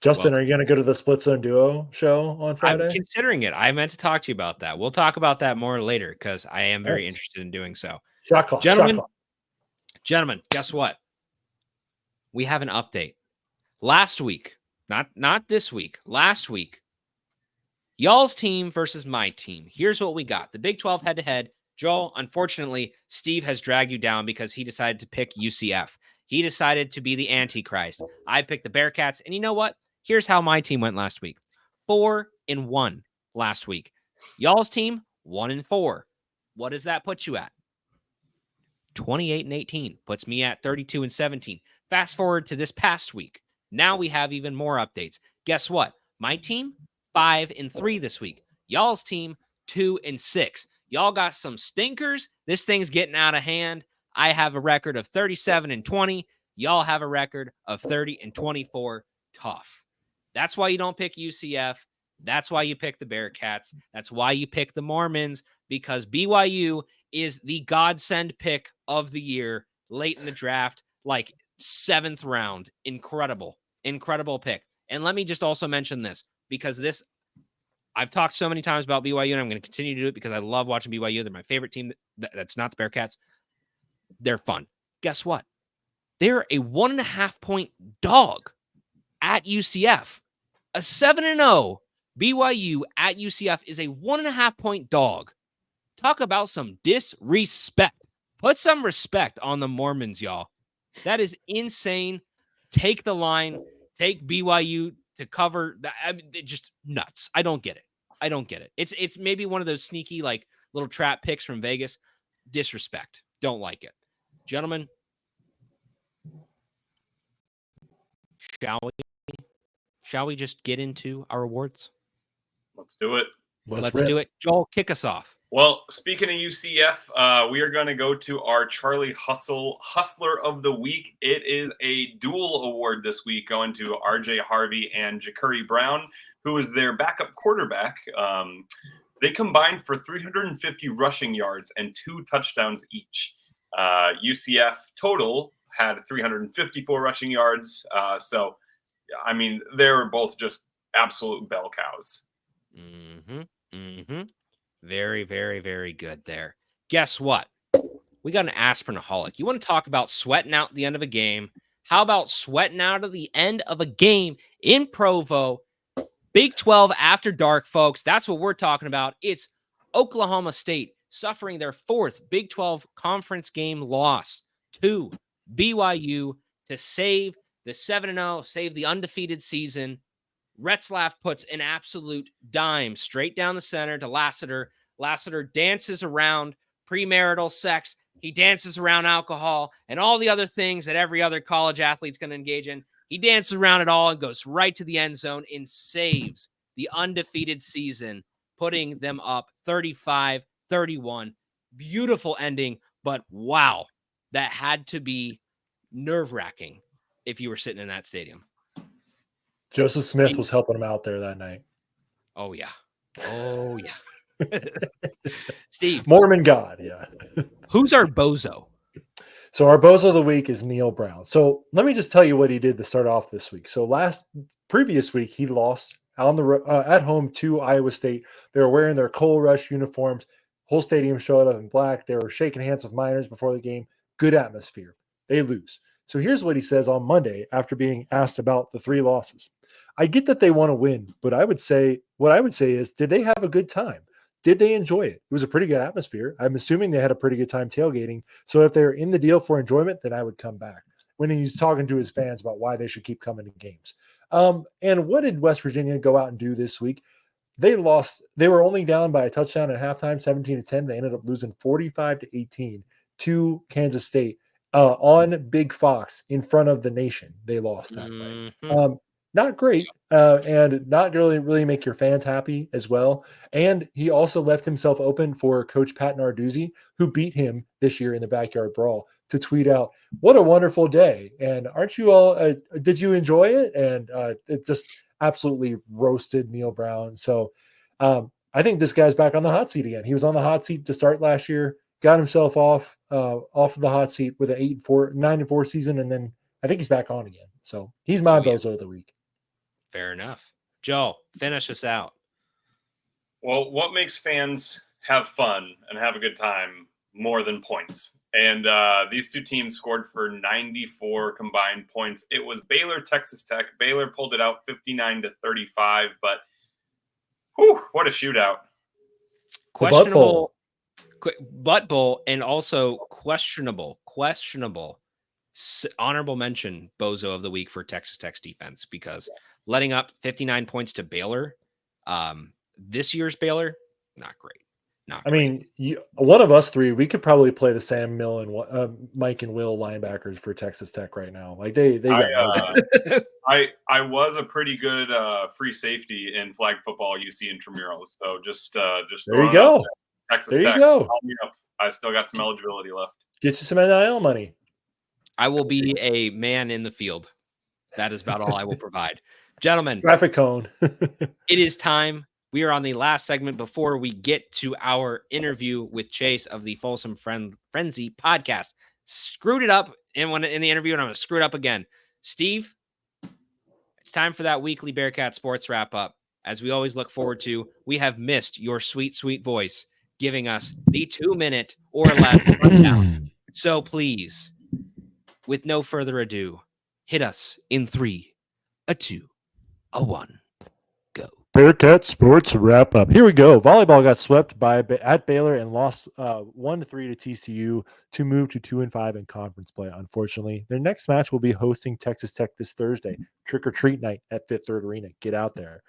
Justin, are you going to go to the Split Zone Duo show on Friday? I'm considering it. I meant to talk to you about that. We'll talk about that more later because I am very interested in doing so. Shot clock. Gentlemen, guess what? We have an update. Last week, not this week, last week, y'all's team versus my team. Here's what we got. The Big 12 head-to-head. Joel, unfortunately, Steve has dragged you down because he decided to pick UCF. He decided to be the Antichrist. I picked the Bearcats, and you know what? Here's how my team went last week. 4-1 last week. Y'all's team, 1-4. What does that put you at? 28-18 puts me at 32-17. Fast forward to this past week. Now we have even more updates. Guess what? My team, 5-3 this week. Y'all's team, 2-6. Y'all got some stinkers. This thing's getting out of hand. I have a record of 37-20. Y'all have a record of 30-24. Tough. That's why you don't pick UCF. That's why you pick the Bearcats. That's why you pick the Mormons, because BYU is the godsend pick of the year late in the draft, like 7th round. Incredible pick. And let me just also mention this, because I've talked so many times about BYU, and I'm going to continue to do it because I love watching BYU. They're my favorite team. That's not the Bearcats. They're fun. Guess what? They're a 1.5-point dog at UCF. A 7-0 BYU at UCF is a 1.5-point dog. Talk about some disrespect. Put some respect on the Mormons, y'all. That is insane. Take the line. Take BYU to cover that. I mean, just nuts. I don't get it. It's maybe one of those sneaky, like, little trap picks from Vegas. Disrespect. Don't like it. Gentlemen, shall we just get into our awards? Let's do it. Let's do it. Joel, kick us off. Well, speaking of UCF, we are going to go to our Charlie Hustler of the Week. It is a dual award this week going to RJ Harvey and Ja'Curry Brown, who is their backup quarterback. They combined for 350 rushing yards and 2 touchdowns each. UCF total had 354 rushing yards. So, I mean, they were both just absolute bell cows. Very, very, very good there. Guess what? We got an aspirinaholic. You want to talk about sweating out the end of a game? How about sweating out at the end of a game in Provo? Big 12 after dark, folks. That's what we're talking about. It's Oklahoma State suffering their 4th Big 12 conference game loss to BYU to save the 7-0, save the undefeated season. Retzlaff puts an absolute dime straight down the center to Lassiter. Lassiter dances around premarital sex. He dances around alcohol and all the other things that every other college athlete's going to engage in. He dances around it all and goes right to the end zone and saves the undefeated season, putting them up 35-31. Beautiful ending, but wow, that had to be nerve-wracking if you were sitting in that stadium. Joseph Smith was helping him out there that night. Oh, yeah. Steve. Mormon God, yeah. Who's our bozo? So our bozo of the week is Neil Brown. So let me just tell you what he did to start off this week. So previous week, he lost on the at home to Iowa State. They were wearing their Coal Rush uniforms. Whole stadium showed up in black. They were shaking hands with Miners before the game. Good atmosphere. They lose. So here's what he says on Monday after being asked about the 3 losses. I get that they want to win, but what I would say is, did they have a good time? Did they enjoy it? It was a pretty good atmosphere. I'm assuming they had a pretty good time tailgating. So if they're in the deal for enjoyment, then I would come back. when he's talking to his fans about why they should keep coming to games. And what did West Virginia go out and do this week? They lost. They were only down by a touchdown at halftime, 17-10. They ended up losing 45-18 to Kansas State on Big Fox in front of the nation. They lost that way. Not great, and not really make your fans happy as well. And he also left himself open for Coach Pat Narduzzi, who beat him this year in the backyard brawl, to tweet out, "What a wonderful day!" And aren't you all? Did you enjoy it? And it just absolutely roasted Neil Brown. So I think this guy's back on the hot seat again. He was on the hot seat to start last year, got himself off of the hot seat with an 9-4 season, and then I think he's back on again. So he's my Bozo of the week. Fair enough. Joe, finish us out. Well, what makes fans have fun and have a good time more than points? And these two teams scored for 94 combined points. It was Baylor, Texas Tech. Baylor pulled it out 59-35, but whew, what a shootout. Questionable butt bowl, and also questionable honorable mention Bozo of the week for Texas Tech's defense, because letting up 59 points to Baylor, this year's Baylor, not great. I mean, one of us three, we could probably play the Sam Mill and Mike and Will linebackers for Texas Tech right now. Like they got I was a pretty good free safety in flag football UC intramurals. So just there you go. Texas there Tech. You go. I still got some eligibility left. Get you some NIL money. I will be a man in the field. That is about all I will provide. Gentlemen, traffic cone. It is time. We are on the last segment before we get to our interview with Chase of the Folsom Frenzy Podcast. Screwed it up in the interview, and I'm going to screw it up again. Steve, it's time for that weekly Bearcat Sports Wrap-Up. As we always look forward to, we have missed your sweet, sweet voice giving us the 2-minute or less rundown. So please, with no further ado, hit us in 3, a 2, a 1. Bearcat Sports Wrap-Up. Here we go. Volleyball got swept at Baylor and lost 1-3 to TCU to move to 2-5 in conference play. Unfortunately, their next match will be hosting Texas Tech this Thursday. Trick or treat night at Fifth Third Arena. Get out there.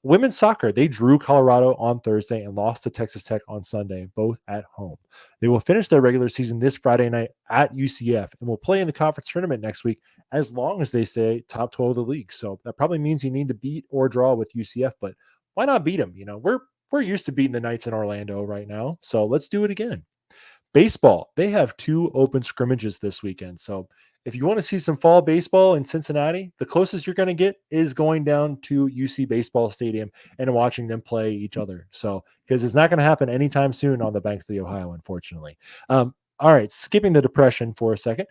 Women's soccer, they drew Colorado on Thursday and lost to Texas Tech on Sunday, both at home. They will finish their regular season this Friday night at UCF and will play in the conference tournament next week, as long as they stay top 12 of the league. So that probably means you need to beat or draw with UCF, but why not beat them? You know, we're used to beating the Knights in Orlando right now, so let's do it again. Baseball, they have 2 open scrimmages this weekend. So if you want to see some fall baseball in Cincinnati, the closest you're going to get is going down to UC Baseball Stadium and watching them play each other. So, because it's not going to happen anytime soon on the banks of the Ohio, unfortunately. All right, skipping the depression for a second.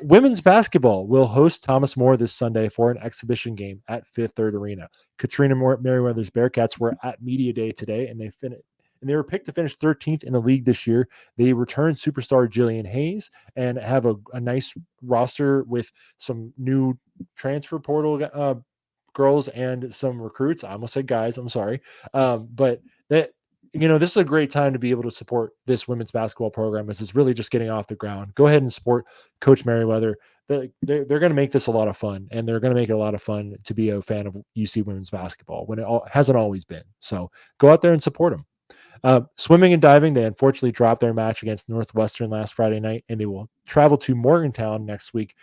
Women's basketball will host Thomas More this Sunday for an exhibition game at Fifth Third Arena. Katrina Merriweather's Bearcats were at Media Day today, and they were picked to finish 13th in the league this year. They returned superstar Jillian Hayes and have a nice roster with some new transfer portal girls and some recruits. I almost said guys. I'm sorry. But that, this is a great time to be able to support this women's basketball program as it's really just getting off the ground. Go ahead and support Coach Merriweather. They're going to make this a lot of fun, and they're going to make it a lot of fun to be a fan of UC women's basketball when it hasn't always been. So go out there and support them. Swimming and diving, they unfortunately dropped their match against Northwestern last Friday night, and they will travel to Morgantown next week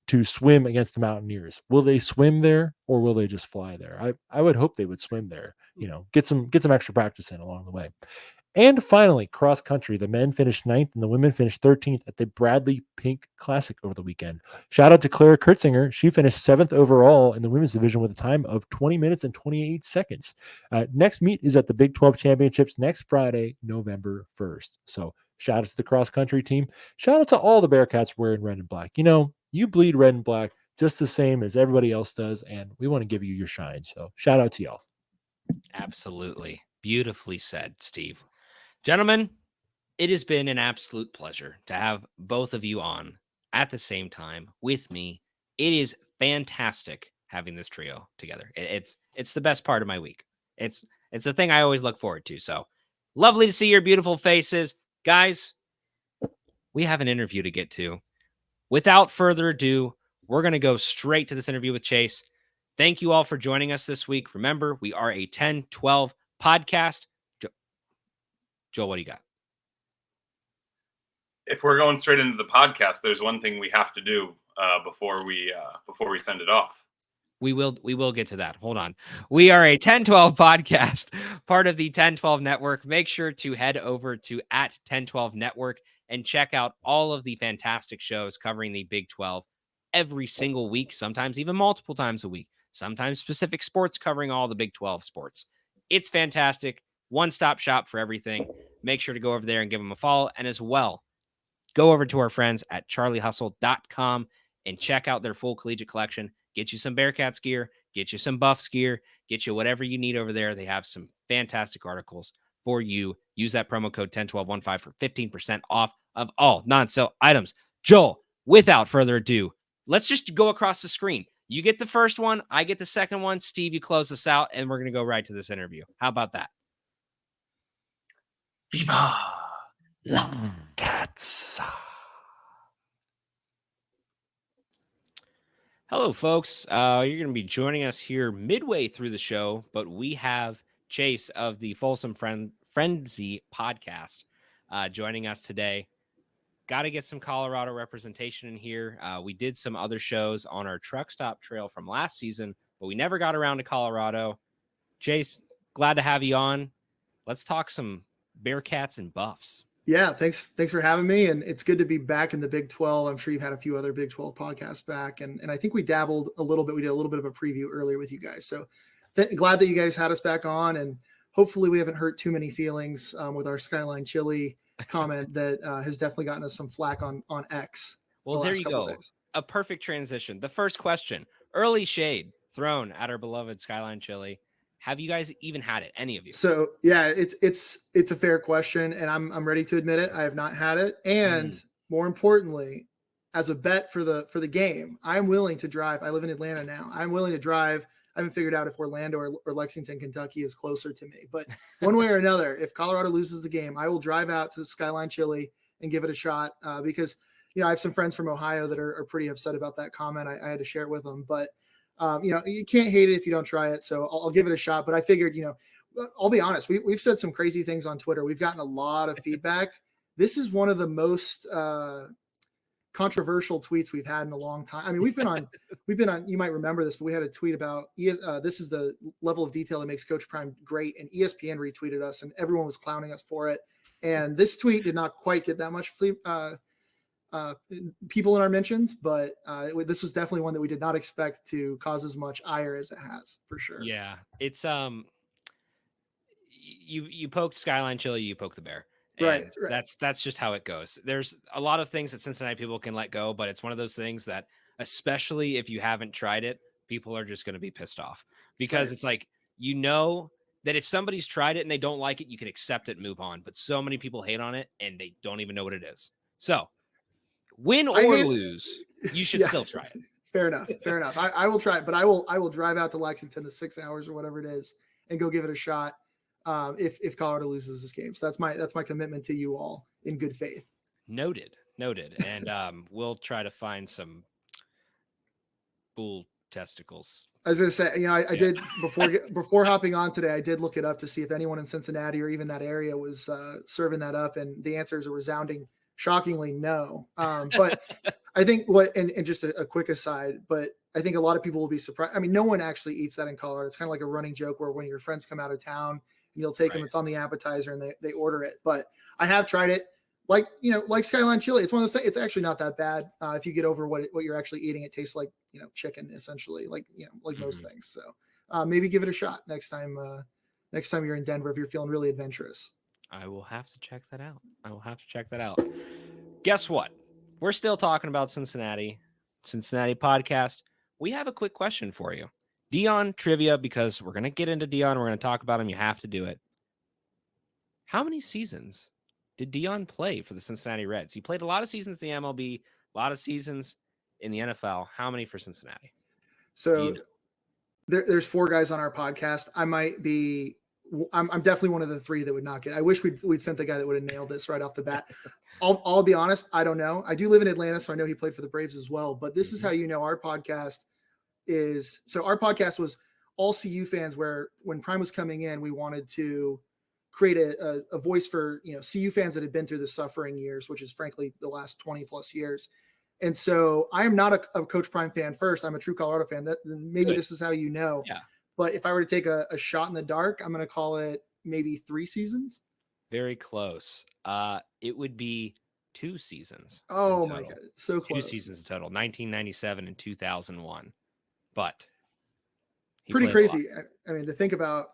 to swim against the Mountaineers. Will they swim there, or will they just fly there? I would hope they would swim there. Get some extra practice in along the way. And finally, cross country. The men finished 9th and the women finished 13th at the Bradley Pink Classic over the weekend. Shout out to Clara Kurtzinger. She finished 7th overall in the women's division with a time of 20 minutes and 28 seconds. Next meet is at the Big 12 Championships next Friday, November 1st. So shout out to the cross country team. Shout out to all the Bearcats wearing red and black. You bleed red and black just the same as everybody else does, and we want to give you your shine. So shout out to y'all. Absolutely. Beautifully said, Steve. Gentlemen, it has been an absolute pleasure to have both of you on at the same time with me. It is fantastic having this trio together. It's the best part of my week. It's the thing I always look forward to. So lovely to see your beautiful faces. Guys, we have an interview to get to. without further ado, we're going to go straight to this interview with Chase. Thank you all for joining us this week. Remember, we are a 10-12 podcast. Joel, what do you got? If we're going straight into the podcast, there's one thing we have to do before we send it off. We will get to that. Hold on. We are a 10-12 podcast, part of the 10-12 network. Make sure to head over to @10-12 network and check out all of the fantastic shows covering the Big 12 every single week, sometimes even multiple times a week, sometimes specific sports covering all the Big 12 sports. It's fantastic. One-stop shop for everything. Make sure to go over there and give them a follow. And as well, go over to our friends at charliehustle.com and check out their full collegiate collection. Get you some Bearcats gear, get you some Buffs gear, get you whatever you need over there. They have some fantastic articles for you. Use that promo code 101215 for 15% off of all non-sale items. Joel, without further ado, let's just go across the screen. You get the first one, I get the second one. Steve, you close us out, and we're going to go right to this interview. How about that? Viva La Cats. Hello, folks. You're going to be joining us here midway through the show, but we have Chase of the Folsom Frenzy Podcast joining us today. Got to get some Colorado representation in here. We did some other shows on our truck stop trail from last season, but we never got around to Colorado. Chase, glad to have you on. Let's talk some Bearcats and Buffs. Yeah, thanks for having me. And it's good to be back in the Big 12. I'm sure you've had a few other Big 12 podcasts back. And I think we dabbled a little bit. We did a little bit of a preview earlier with you guys. So glad that you guys had us back on. And hopefully we haven't hurt too many feelings with our Skyline Chili comment that has definitely gotten us some flack on X. Well, there you go. A perfect transition. The first question, early shade thrown at our beloved Skyline Chili. Have you guys even had it? Any of you? So yeah, it's a fair question, and I'm ready to admit it. I have not had it, and more importantly, as a bet for the game, I'm willing to drive. I live in Atlanta now. I'm willing to drive. I haven't figured out if Orlando or Lexington, Kentucky is closer to me, but one way or another, if Colorado loses the game, I will drive out to Skyline Chili and give it a shot because I have some friends from Ohio that are pretty upset about that comment. I had to share it with them, but. You can't hate it if you don't try it. So I'll give it a shot. But I figured, I'll be honest. We've said some crazy things on Twitter. We've gotten a lot of feedback. This is one of the most controversial tweets we've had in a long time. I mean, we've been on. You might remember this, but we had a tweet about this is the level of detail that makes Coach Prime great, and ESPN retweeted us, and everyone was clowning us for it. And this tweet did not quite get that much people in our mentions, but this was definitely one that we did not expect to cause as much ire as it has, for sure. Yeah, it's you poked Skyline Chili, you poke the bear. Right. That's just how it goes. There's a lot of things that Cincinnati people can let go, but it's one of those things that, especially if you haven't tried it, people are just going to be pissed off because It's like, that if somebody's tried it and they don't like it, you can accept it and move on. But so many people hate on it and they don't even know what it is. So win or lose, you should still try it. Fair enough. I will try it, but I will drive out to Lexington to 6 hours or whatever it is and go give it a shot if Colorado loses this game. So that's my commitment to you all in good faith. Noted. And we'll try to find some bull testicles. I was going to say, I did before hopping on today, I did look it up to see if anyone in Cincinnati or even that area was serving that up. And the answer is a resounding shockingly no. But I think and just a quick aside, but I think a lot of people will be surprised. I mean, no one actually eats that in Colorado. It's kind of like a running joke where when your friends come out of town and you'll take them, it's on the appetizer and they order it. But I have tried it like Skyline Chili. It's one of those things. It's actually not that bad. If you get over what you're actually eating, it tastes like, chicken essentially, like most things. So maybe give it a shot next time you're in Denver, if you're feeling really adventurous. I will have to check that out. Guess what? We're still talking about Cincinnati podcast. We have a quick question for you. Deion trivia, because we're going to get into Deion. We're going to talk about him. You have to do it. How many seasons did Deion play for the Cincinnati Reds? He played a lot of seasons in the MLB, a lot of seasons in the NFL. How many for Cincinnati? So there's 4 guys on our podcast. I might be I'm definitely one of the three that would not get. I wish we'd sent the guy that would have nailed this right off the bat. I'll be honest, I don't know. I do live in Atlanta, so I know he played for the Braves as well. But this is how you know our podcast is. So our podcast was all CU fans, where when Prime was coming in, we wanted to create a voice for, CU fans that had been through the suffering years, which is frankly the last 20 plus years. And so I am not a Coach Prime fan first. I'm a true Colorado fan. Maybe this is how you know. Yeah. But if I were to take a shot in the dark, I'm going to call it maybe 3 seasons. Very close. It would be 2 seasons. Oh my God. So 2 close. seasons total, 1997 and 2001. But pretty crazy. I mean, to think about,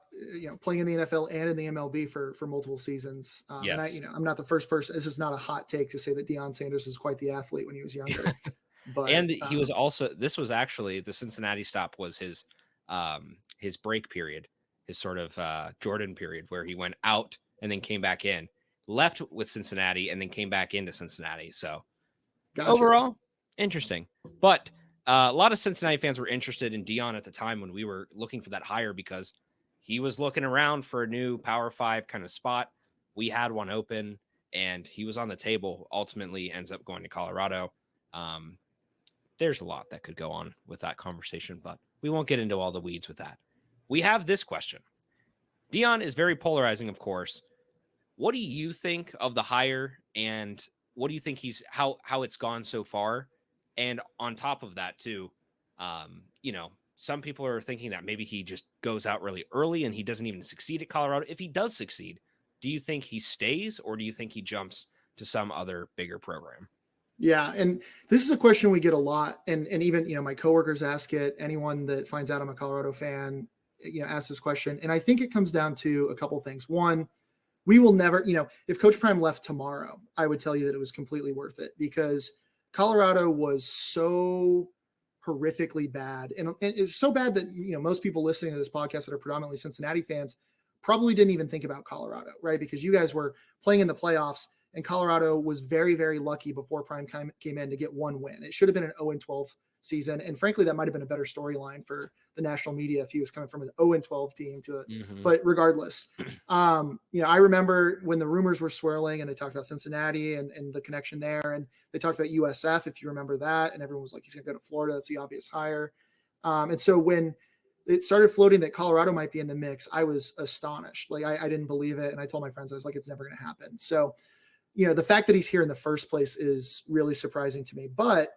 playing in the NFL and in the MLB for multiple seasons. Yes. And I'm not the first person. This is not a hot take to say that Deion Sanders was quite the athlete when he was younger. But he was also, this was actually the Cincinnati stop was his break period, his sort of Jordan period, where he went out and then came back in, left with Cincinnati and then came back into Cincinnati. So overall, interesting. But a lot of Cincinnati fans were interested in Deion at the time when we were looking for that hire, because he was looking around for a new Power 5 kind of spot. We had one open and he was on the table, ultimately ends up going to Colorado. There's a lot that could go on with that conversation, but we won't get into all the weeds with that. We have this question. Deion is very polarizing, of course. What do you think of the hire, and what do you think how it's gone so far? And on top of that too, some people are thinking that maybe he just goes out really early and he doesn't even succeed at Colorado. If he does succeed, do you think he stays, or do you think he jumps to some other bigger program? Yeah. And this is a question we get a lot. And even, my coworkers ask it. Anyone that finds out I'm a Colorado fan, asks this question. And I think it comes down to a couple things. One, we will never, if Coach Prime left tomorrow, I would tell you that it was completely worth it, because Colorado was so horrifically bad. And it's so bad that, most people listening to this podcast that are predominantly Cincinnati fans probably didn't even think about Colorado, right? Because you guys were playing in the playoffs, and Colorado was very, very lucky before Prime came in to get one win. It should have been an 0-12 season. And frankly, that might've been a better storyline for the national media if he was coming from an 0-12 team to but regardless, I remember when the rumors were swirling and they talked about Cincinnati and the connection there, and they talked about USF, if you remember that, and everyone was like, he's gonna go to Florida. That's the obvious hire. And so when it started floating that Colorado might be in the mix, I was astonished. Like I didn't believe it. And I told my friends, I was like, it's never going to happen. So, the fact that he's here in the first place is really surprising to me, but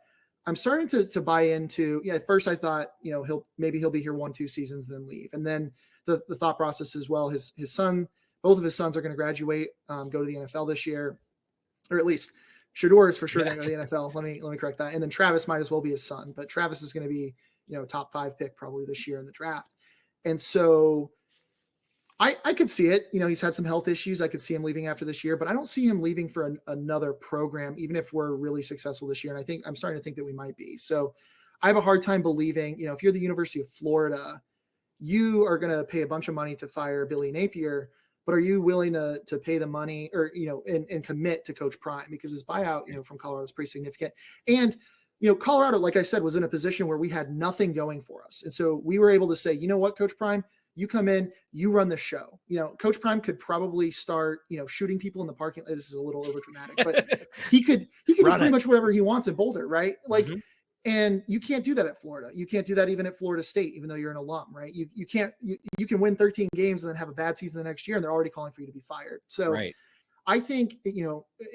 I'm starting to buy into, at first I thought, he'll be here 1-2 seasons, then leave. And then the thought process as well, his son, both of his sons are going to graduate, go to the NFL this year, or at least Shador is for sure going to go to the NFL. Let me correct that. And then Travis might as well be his son, but Travis is going to be, top 5 pick probably this year in the draft. And so I could see it. He's had some health issues. I could see him leaving after this year, but I don't see him leaving for another program, even if we're really successful this year. And I'm starting to think that we might be. So I have a hard time believing, if you're the University of Florida, you are going to pay a bunch of money to fire Billy Napier, but are you willing to pay the money or, and commit to Coach Prime, because his buyout, from Colorado is pretty significant. And, Colorado, like I said, was in a position where we had nothing going for us. And so we were able to say, you know what, Coach Prime, you come in, you run the show. Coach Prime could probably start, shooting people in the parking lot. This is a little over dramatic, but he could do pretty much whatever he wants in Boulder, right? Like, and you can't do that at Florida. You can't do that even at Florida State, even though you're an alum, right? You can't, you can win 13 games and then have a bad season the next year, and they're already calling for you to be fired. So I think,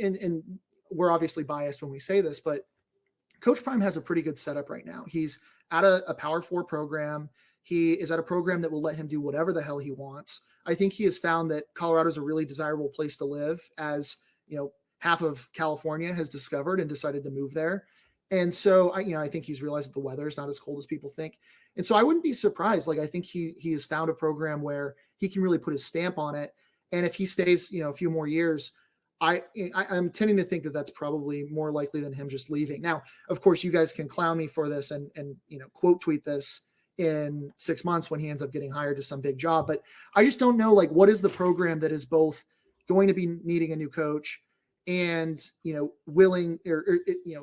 and we're obviously biased when we say this, but Coach Prime has a pretty good setup right now. He's at a Power 4 program. He is at a program that will let him do whatever the hell he wants. I think he has found that Colorado is a really desirable place to live, as half of California has discovered and decided to move there. And so I think he's realized that the weather is not as cold as people think. And so I wouldn't be surprised. Like, I think he has found a program where he can really put his stamp on it. And if he stays, a few more years, I'm tending to think that that's probably more likely than him just leaving. Now, of course, you guys can clown me for this and quote tweet this in 6 months when he ends up getting hired to some big job. But I just don't know, like, what is the program that is both going to be needing a new coach and, willing or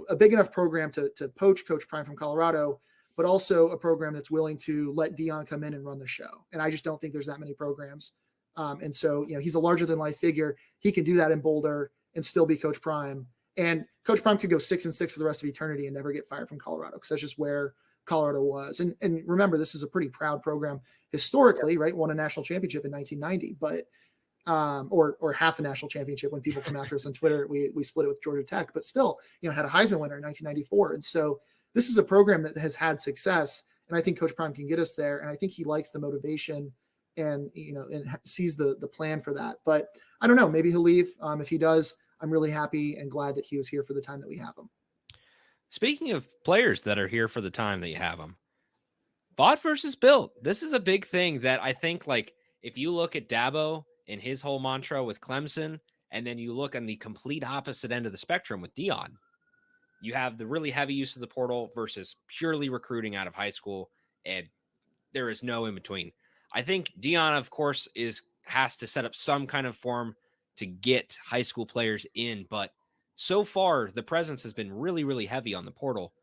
a big enough program to poach Coach Prime from Colorado, but also a program that's willing to let Deion come in and run the show. And I just don't think there's that many programs And so, he's a larger than life figure. He can do that in Boulder and still be Coach Prime. And Coach Prime could go 6-6 for the rest of eternity and never get fired from Colorado, because that's just where Colorado was. And remember, this is a pretty proud program historically, right? Won a national championship in 1990, but or half a national championship. When people come after us on Twitter, we split it with Georgia Tech, but still, had a Heisman winner in 1994. And so this is a program that has had success, and I think Coach Prime can get us there. And I think he likes the motivation and sees the plan for that. But I don't know, maybe he'll leave. If he does, I'm really happy and glad that he was here for the time that we have him. Speaking of players that are here for the time that you have them, bought versus built. This is a big thing that I think, like, if you look at Dabo and his whole mantra with Clemson, and then you look on the complete opposite end of the spectrum with Deion, you have the really heavy use of the portal versus purely recruiting out of high school, and there is no in between. I think Deion, of course, has to set up some kind of form to get high school players in, but so far the presence has been really, really heavy on the portal.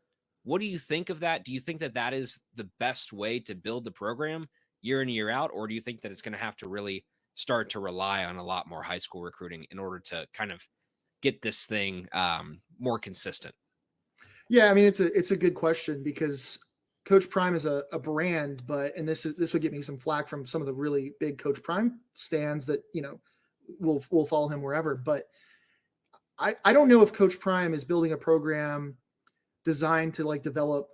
What do you think of that? Do you think that that is the best way to build the program year in, year out? Or do you think that it's going to have to really start to rely on a lot more high school recruiting in order to kind of get this thing more consistent? Yeah, I mean, it's a good question, because Coach Prime is a brand, and this would get me some flack from some of the really big Coach Prime stands that, will follow him wherever. But I don't know if Coach Prime is building a program designed to develop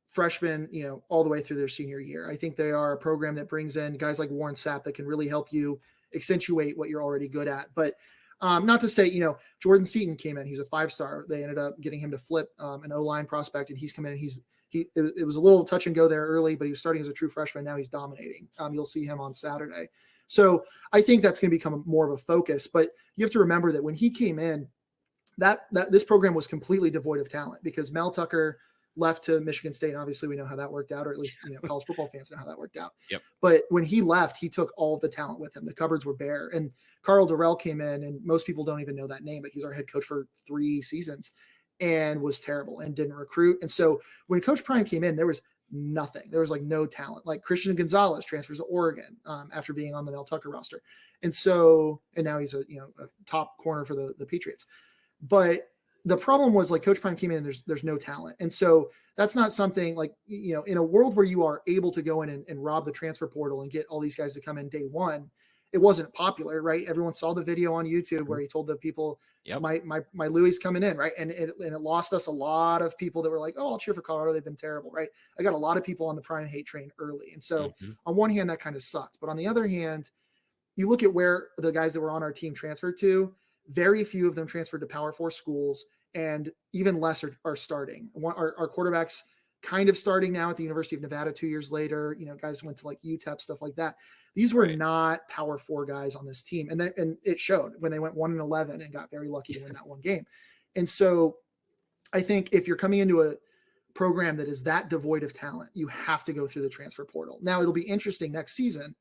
freshmen, all the way through their senior year. I think they are a program that brings in guys like Warren Sapp that can really help you accentuate what you're already good at. But not to say, Jordan Seaton came in, he's a 5-star. They ended up getting him to flip an O-line prospect, and he's come in and it was a little touch and go there early, but he was starting as a true freshman. Now he's dominating. You'll see him on Saturday. So I think that's going to become more of a focus, but you have to remember that when he came in, that this program was completely devoid of talent, because Mel Tucker left to Michigan State. And obviously we know how that worked out, or at least, college football fans know how that worked out. Yep. But when he left, he took all of the talent with him. The cupboards were bare, and Carl Durrell came in, and most people don't even know that name, but he was our head coach for 3 seasons and was terrible and didn't recruit. And so when Coach Prime came in, there was nothing. There was no talent. Like Christian Gonzalez transfers to Oregon after being on the Mel Tucker roster. And now he's a top corner for the Patriots. But the problem was, Coach Prime came in and there's no talent. And so that's not something in a world where you are able to go in and rob the transfer portal and get all these guys to come in day one, it wasn't popular, right? Everyone saw the video on YouTube where he told the people, yep, my Louis coming in, right? And it lost us a lot of people that were like, oh, I'll cheer for Colorado. They've been terrible, right? I got a lot of people on the Prime hate train early. And so on one hand, that kind of sucked. But on the other hand, you look at where the guys that were on our team transferred to, very few of them transferred to Power 4 schools, and even less are starting. Our quarterbacks kind of starting now at the University of Nevada 2 years later. Guys went to UTEP, stuff like that. These were not Power 4 guys on this team. And it showed when they went 1-11 and got very lucky to win that one game. And so I think if you're coming into a program that is that devoid of talent, you have to go through the transfer portal. Now it'll be interesting next season.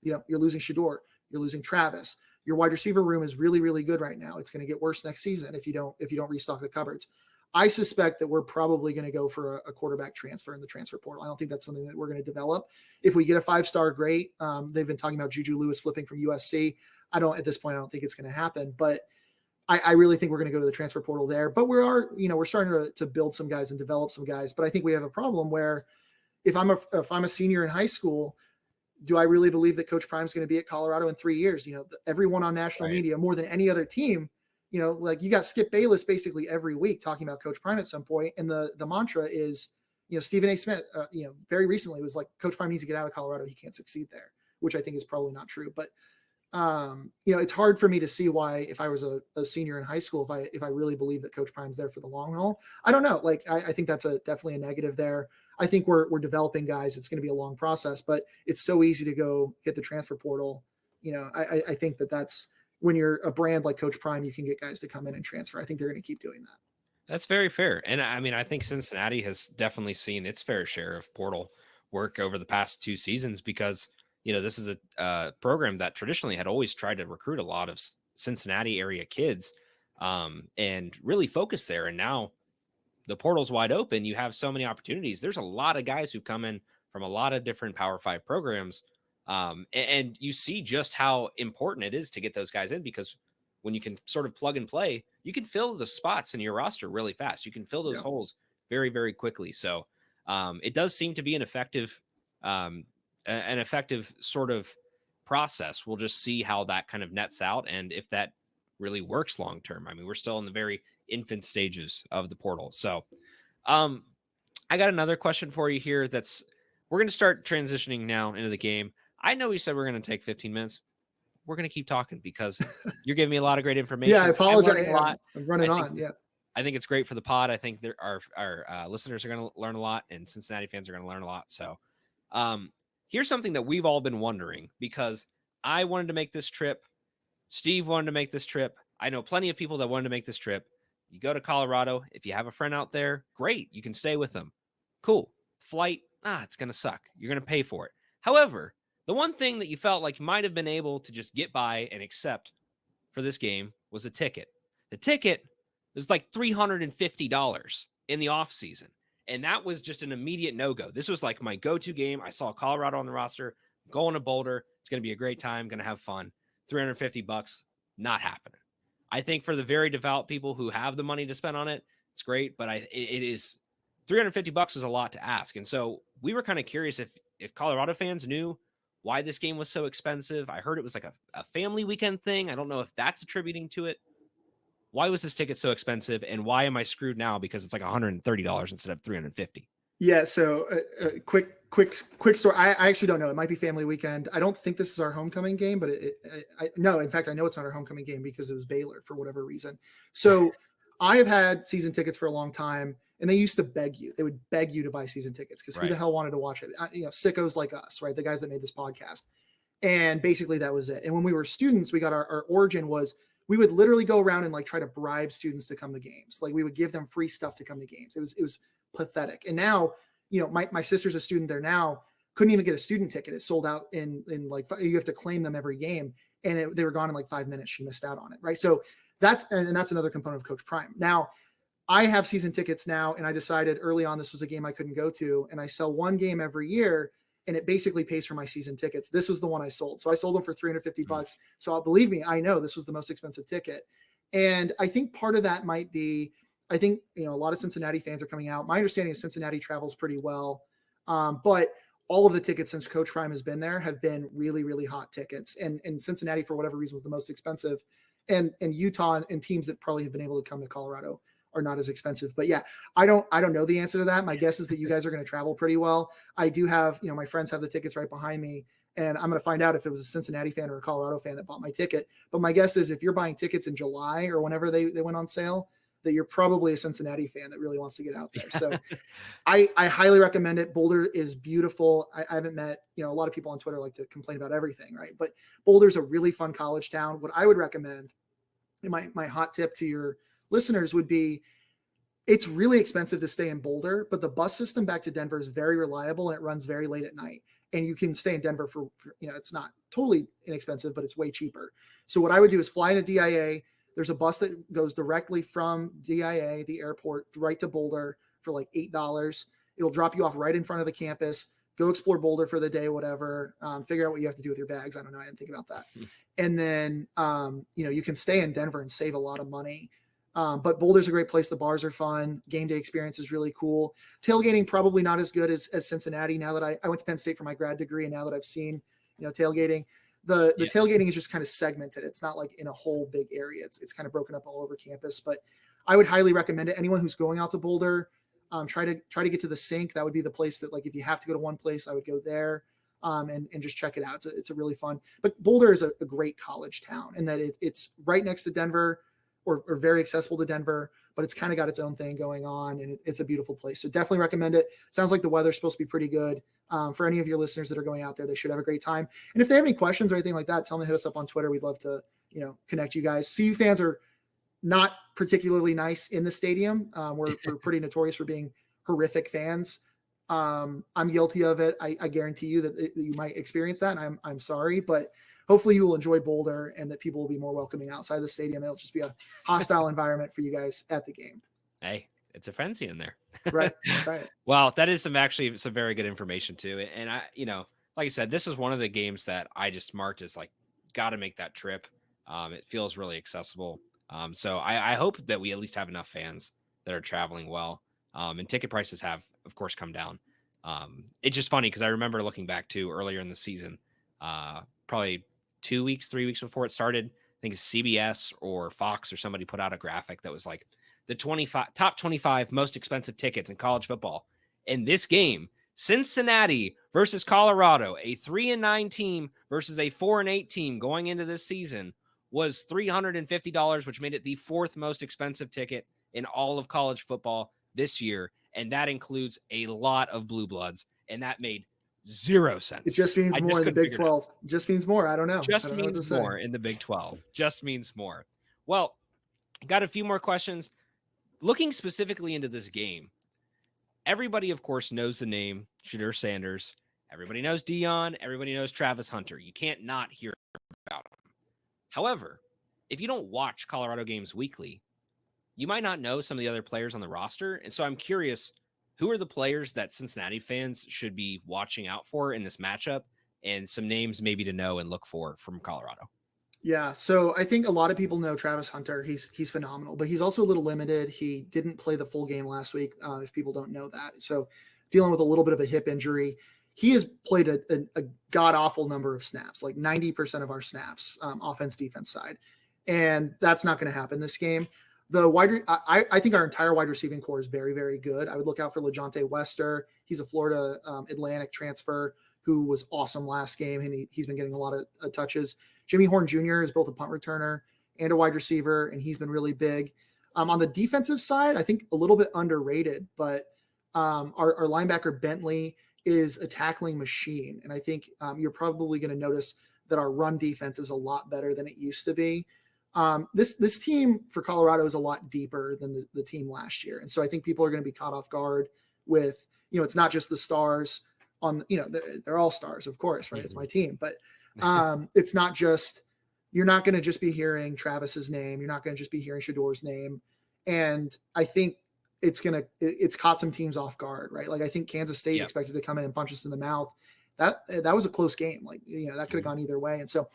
You're losing Shador, you're losing Travis. Your wide receiver room is really, really good right now. It's going to get worse next season if you don't restock the cupboards. I suspect that we're probably going to go for a quarterback transfer in the transfer portal. I don't think that's something that we're going to develop. If we get a 5-star, great. They've been talking about Juju Lewis flipping from USC. At this point, I don't think it's going to happen, but I really think we're going to go to the transfer portal there. But we're starting to build some guys and develop some guys. But I think we have a problem where if I'm a senior in high school, do I really believe that Coach Prime's going to be at Colorado in 3 years? Everyone on national media, more than any other team, you got Skip Bayless basically every week talking about Coach Prime at some point. And the mantra is, Stephen A. Smith, very recently was like, Coach Prime needs to get out of Colorado. He can't succeed there, which I think is probably not true. But, it's hard for me to see why, if I was a senior in high school, if I really believe that Coach Prime's there for the long haul. I don't know. I think that's definitely a negative there. I think we're developing guys. It's going to be a long process, but it's so easy to go hit the transfer portal. I think that's when you're a brand like Coach Prime, you can get guys to come in and transfer. I think they're going to keep doing that. That's very fair. And I mean, I think Cincinnati has definitely seen its fair share of portal work over the past 2 seasons, because, this is a program that traditionally had always tried to recruit a lot of Cincinnati area kids and really focus there. And now the portal's wide open. You have so many opportunities. There's a lot of guys who come in from a lot of different Power 5 programs And you see just how important it is to get those guys in, because when you can sort of plug and play, you can fill the spots in your roster really fast. You can fill those holes very, very quickly. So it does seem to be an effective sort of process. We'll just see how that kind of nets out and if that really works long term. I mean, we're still in the very infant stages of the portal. So I got another question for you here. We're going to start transitioning now into the game. I know we said we're going to take 15 minutes. We're going to keep talking because you're giving me a lot of great information. Yeah, I apologize. I'm running on. Yeah. I think it's great for the pod. I think our listeners are going to learn a lot, and Cincinnati fans are going to learn a lot. So here's something that we've all been wondering, because I wanted to make this trip. Steve wanted to make this trip. I know plenty of people that wanted to make this trip. You go to Colorado. If you have a friend out there, great. You can stay with them. Cool. Flight, it's going to suck. You're going to pay for it. However, the one thing that you felt like you might have been able to just get by and accept for this game was a ticket. The ticket was like $350 in the off season. And that was just an immediate no-go. This was like my go-to game. I saw Colorado on the roster, going to Boulder. It's going to be a great time, going to have fun. $350, not happening. I think for the very devout people who have the money to spend on it, it's great, but it is $350 is a lot to ask. And so we were kind of curious if Colorado fans knew why this game was so expensive. I heard it was like a family weekend thing. I don't know if that's attributing to it. Why was this ticket so expensive, and why am I screwed now because it's like $130 instead of $350? Yeah. So quick story. I actually don't know. It might be family weekend. I don't think this is our homecoming game, but no, in fact, I know it's not our homecoming game because it was Baylor for whatever reason. So I have had season tickets for a long time, and they used to beg you. They would beg you to buy season tickets because who the hell wanted to watch it? Sickos like us, right? The guys that made this podcast. And basically that was it. And when we were students, we got our origin was we would literally go around and like try to bribe students to come to games. Like we would give them free stuff to come to games. It was pathetic. And now, my sister's a student there now, couldn't even get a student ticket. It sold out in like, you have to claim them every game. And they were gone in like 5 minutes. She missed out on it. Right. So that's another component of Coach Prime. Now I have season tickets now, and I decided early on, this was a game I couldn't go to, and I sell one game every year, and it basically pays for my season tickets. This was the one I sold. So I sold them for $350. So believe me, I know this was the most expensive ticket. And I think part of that might be, I think, a lot of Cincinnati fans are coming out. My understanding is Cincinnati travels pretty well. But all of the tickets since Coach Prime has been there have been really, really hot tickets. And Cincinnati, for whatever reason, was the most expensive. And Utah and teams that probably have been able to come to Colorado are not as expensive. But yeah, I don't know the answer to that. My guess is that you guys are going to travel pretty well. I do have, my friends have the tickets right behind me, and I'm going to find out if it was a Cincinnati fan or a Colorado fan that bought my ticket. But my guess is if you're buying tickets in July or whenever they went on sale, that you're probably a Cincinnati fan that really wants to get out there. So I highly recommend it. Boulder is beautiful. I haven't met, a lot of people on Twitter like to complain about everything, right? But Boulder's a really fun college town. What I would recommend, and my hot tip to your listeners would be, it's really expensive to stay in Boulder, but the bus system back to Denver is very reliable, and it runs very late at night. And you can stay in Denver for it's not totally inexpensive, but it's way cheaper. So what I would do is fly into DIA. There's a bus that goes directly from DIA, the airport, right to Boulder for like $8. It'll drop you off right in front of the campus. Go explore Boulder for the day, whatever. Figure out what you have to do with your bags. I don't know. I didn't think about that. And then, you can stay in Denver and save a lot of money. But Boulder's a great place. The bars are fun. Game day experience is really cool. Tailgating probably not as good as Cincinnati. Now that I went to Penn State for my grad degree, and now that I've seen, tailgating, the tailgating is just kind of segmented. It's not like in a whole big area. It's kind of broken up all over campus. But I would highly recommend it. Anyone who's going out to Boulder, try to get to the Sink. That would be the place that, like, if you have to go to one place, I would go there. And just check it out. It's a really fun. But Boulder is a great college town, in that it's right next to Denver. Or very accessible to Denver, but it's kind of got its own thing going on, and it's a beautiful place. So definitely recommend it. Sounds like the weather's supposed to be pretty good. For any of your listeners that are going out there, they should have a great time. And if they have any questions or anything like that, tell them to hit us up on Twitter. We'd love to, connect you guys. CU fans are not particularly nice in the stadium. We're pretty notorious for being horrific fans. I'm guilty of it. I guarantee you that you might experience that, and I'm sorry, but hopefully you will enjoy Boulder, and that people will be more welcoming outside the stadium. It'll just be a hostile environment for you guys at the game. Hey, it's a frenzy in there. Right. Well, that is some very good information too. And I, like I said, this is one of the games that I just marked as like, got to make that trip. It feels really accessible. So I hope that we at least have enough fans that are traveling well. And ticket prices have, of course, come down. It's just funny because I remember looking back to earlier in the season, probably 2 weeks, 3 weeks before it started. I think CBS or Fox or somebody put out a graphic that was like the top 25 most expensive tickets in college football. In this game, Cincinnati versus Colorado, a 3-9 team versus a 4-8 team going into this season, was $350, which made it the fourth most expensive ticket in all of college football this year. And that includes a lot of blue bloods. And that made 0 sense. It just means more in the Big 12. Just means more. I don't know. Just means more in the Big 12. Just means more. Well, got a few more questions. Looking specifically into this game, everybody, of course, knows the name Deion Sanders. Everybody knows Deion. Everybody knows Travis Hunter. You can't not hear about him. However, if you don't watch Colorado games weekly, you might not know some of the other players on the roster. And so I'm curious, who are the players that Cincinnati fans should be watching out for in this matchup, and some names maybe to know and look for from Colorado? Yeah, so I think a lot of people know Travis Hunter. He's phenomenal, but he's also a little limited. He didn't play the full game last week, if people don't know that. So dealing with a little bit of a hip injury. He has played a god-awful number of snaps, like 90% of our snaps, offense, defense side. And that's not going to happen this game. I think our entire wide receiving core is very, very good. I would look out for LeJontay Wester. He's a Florida Atlantic transfer who was awesome last game, and he's been getting a lot of touches. Jimmy Horn Jr. is both a punt returner and a wide receiver, and he's been really big. On the defensive side, I think a little bit underrated, but our linebacker Bentley is a tackling machine. And I think you're probably going to notice that our run defense is a lot better than it used to be. This team for Colorado is a lot deeper than the team last year. And so I think people are going to be caught off guard with, it's not just the stars on, they're all stars, of course, right? Mm-hmm. It's my team, but it's not just, you're not going to just be hearing Travis's name. You're not going to just be hearing Shador's name. And I think it's caught some teams off guard, right? Like I think Kansas State expected to come in and punch us in the mouth. That was a close game. Like, that could have gone either way. And so,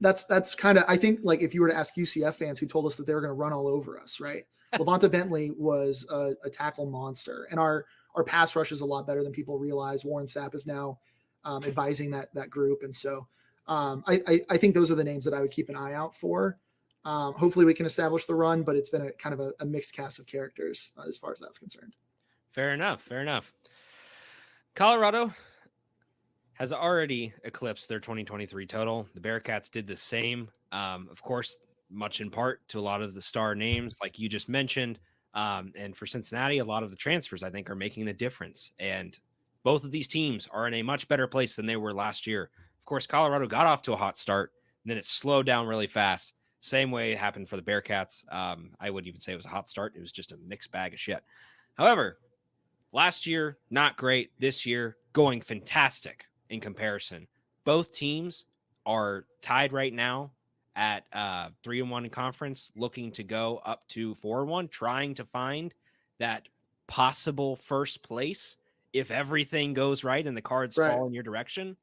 that's kind of, I think, like if you were to ask UCF fans who told us that they were going to run all over us, right? Levonta Bentley was a tackle monster, and our pass rush is a lot better than people realize. Warren Sapp is now advising that group. And so I think those are the names that I would keep an eye out for. Hopefully we can establish the run, but it's been a kind of a mixed cast of characters as far as that's concerned. Fair enough. Colorado has already eclipsed their 2023 total. The Bearcats did the same. Of course, much in part to a lot of the star names, like you just mentioned. And for Cincinnati, a lot of the transfers, I think, are making the difference. And both of these teams are in a much better place than they were last year. Of course, Colorado got off to a hot start, and then it slowed down really fast. Same way it happened for the Bearcats. I wouldn't even say it was a hot start. It was just a mixed bag of shit. However, last year, not great. This year, going fantastic in comparison. Both teams are tied right now at 3-1 in conference, looking to go up to 4-1, trying to find that possible first place if everything goes right and the cards fall in your direction.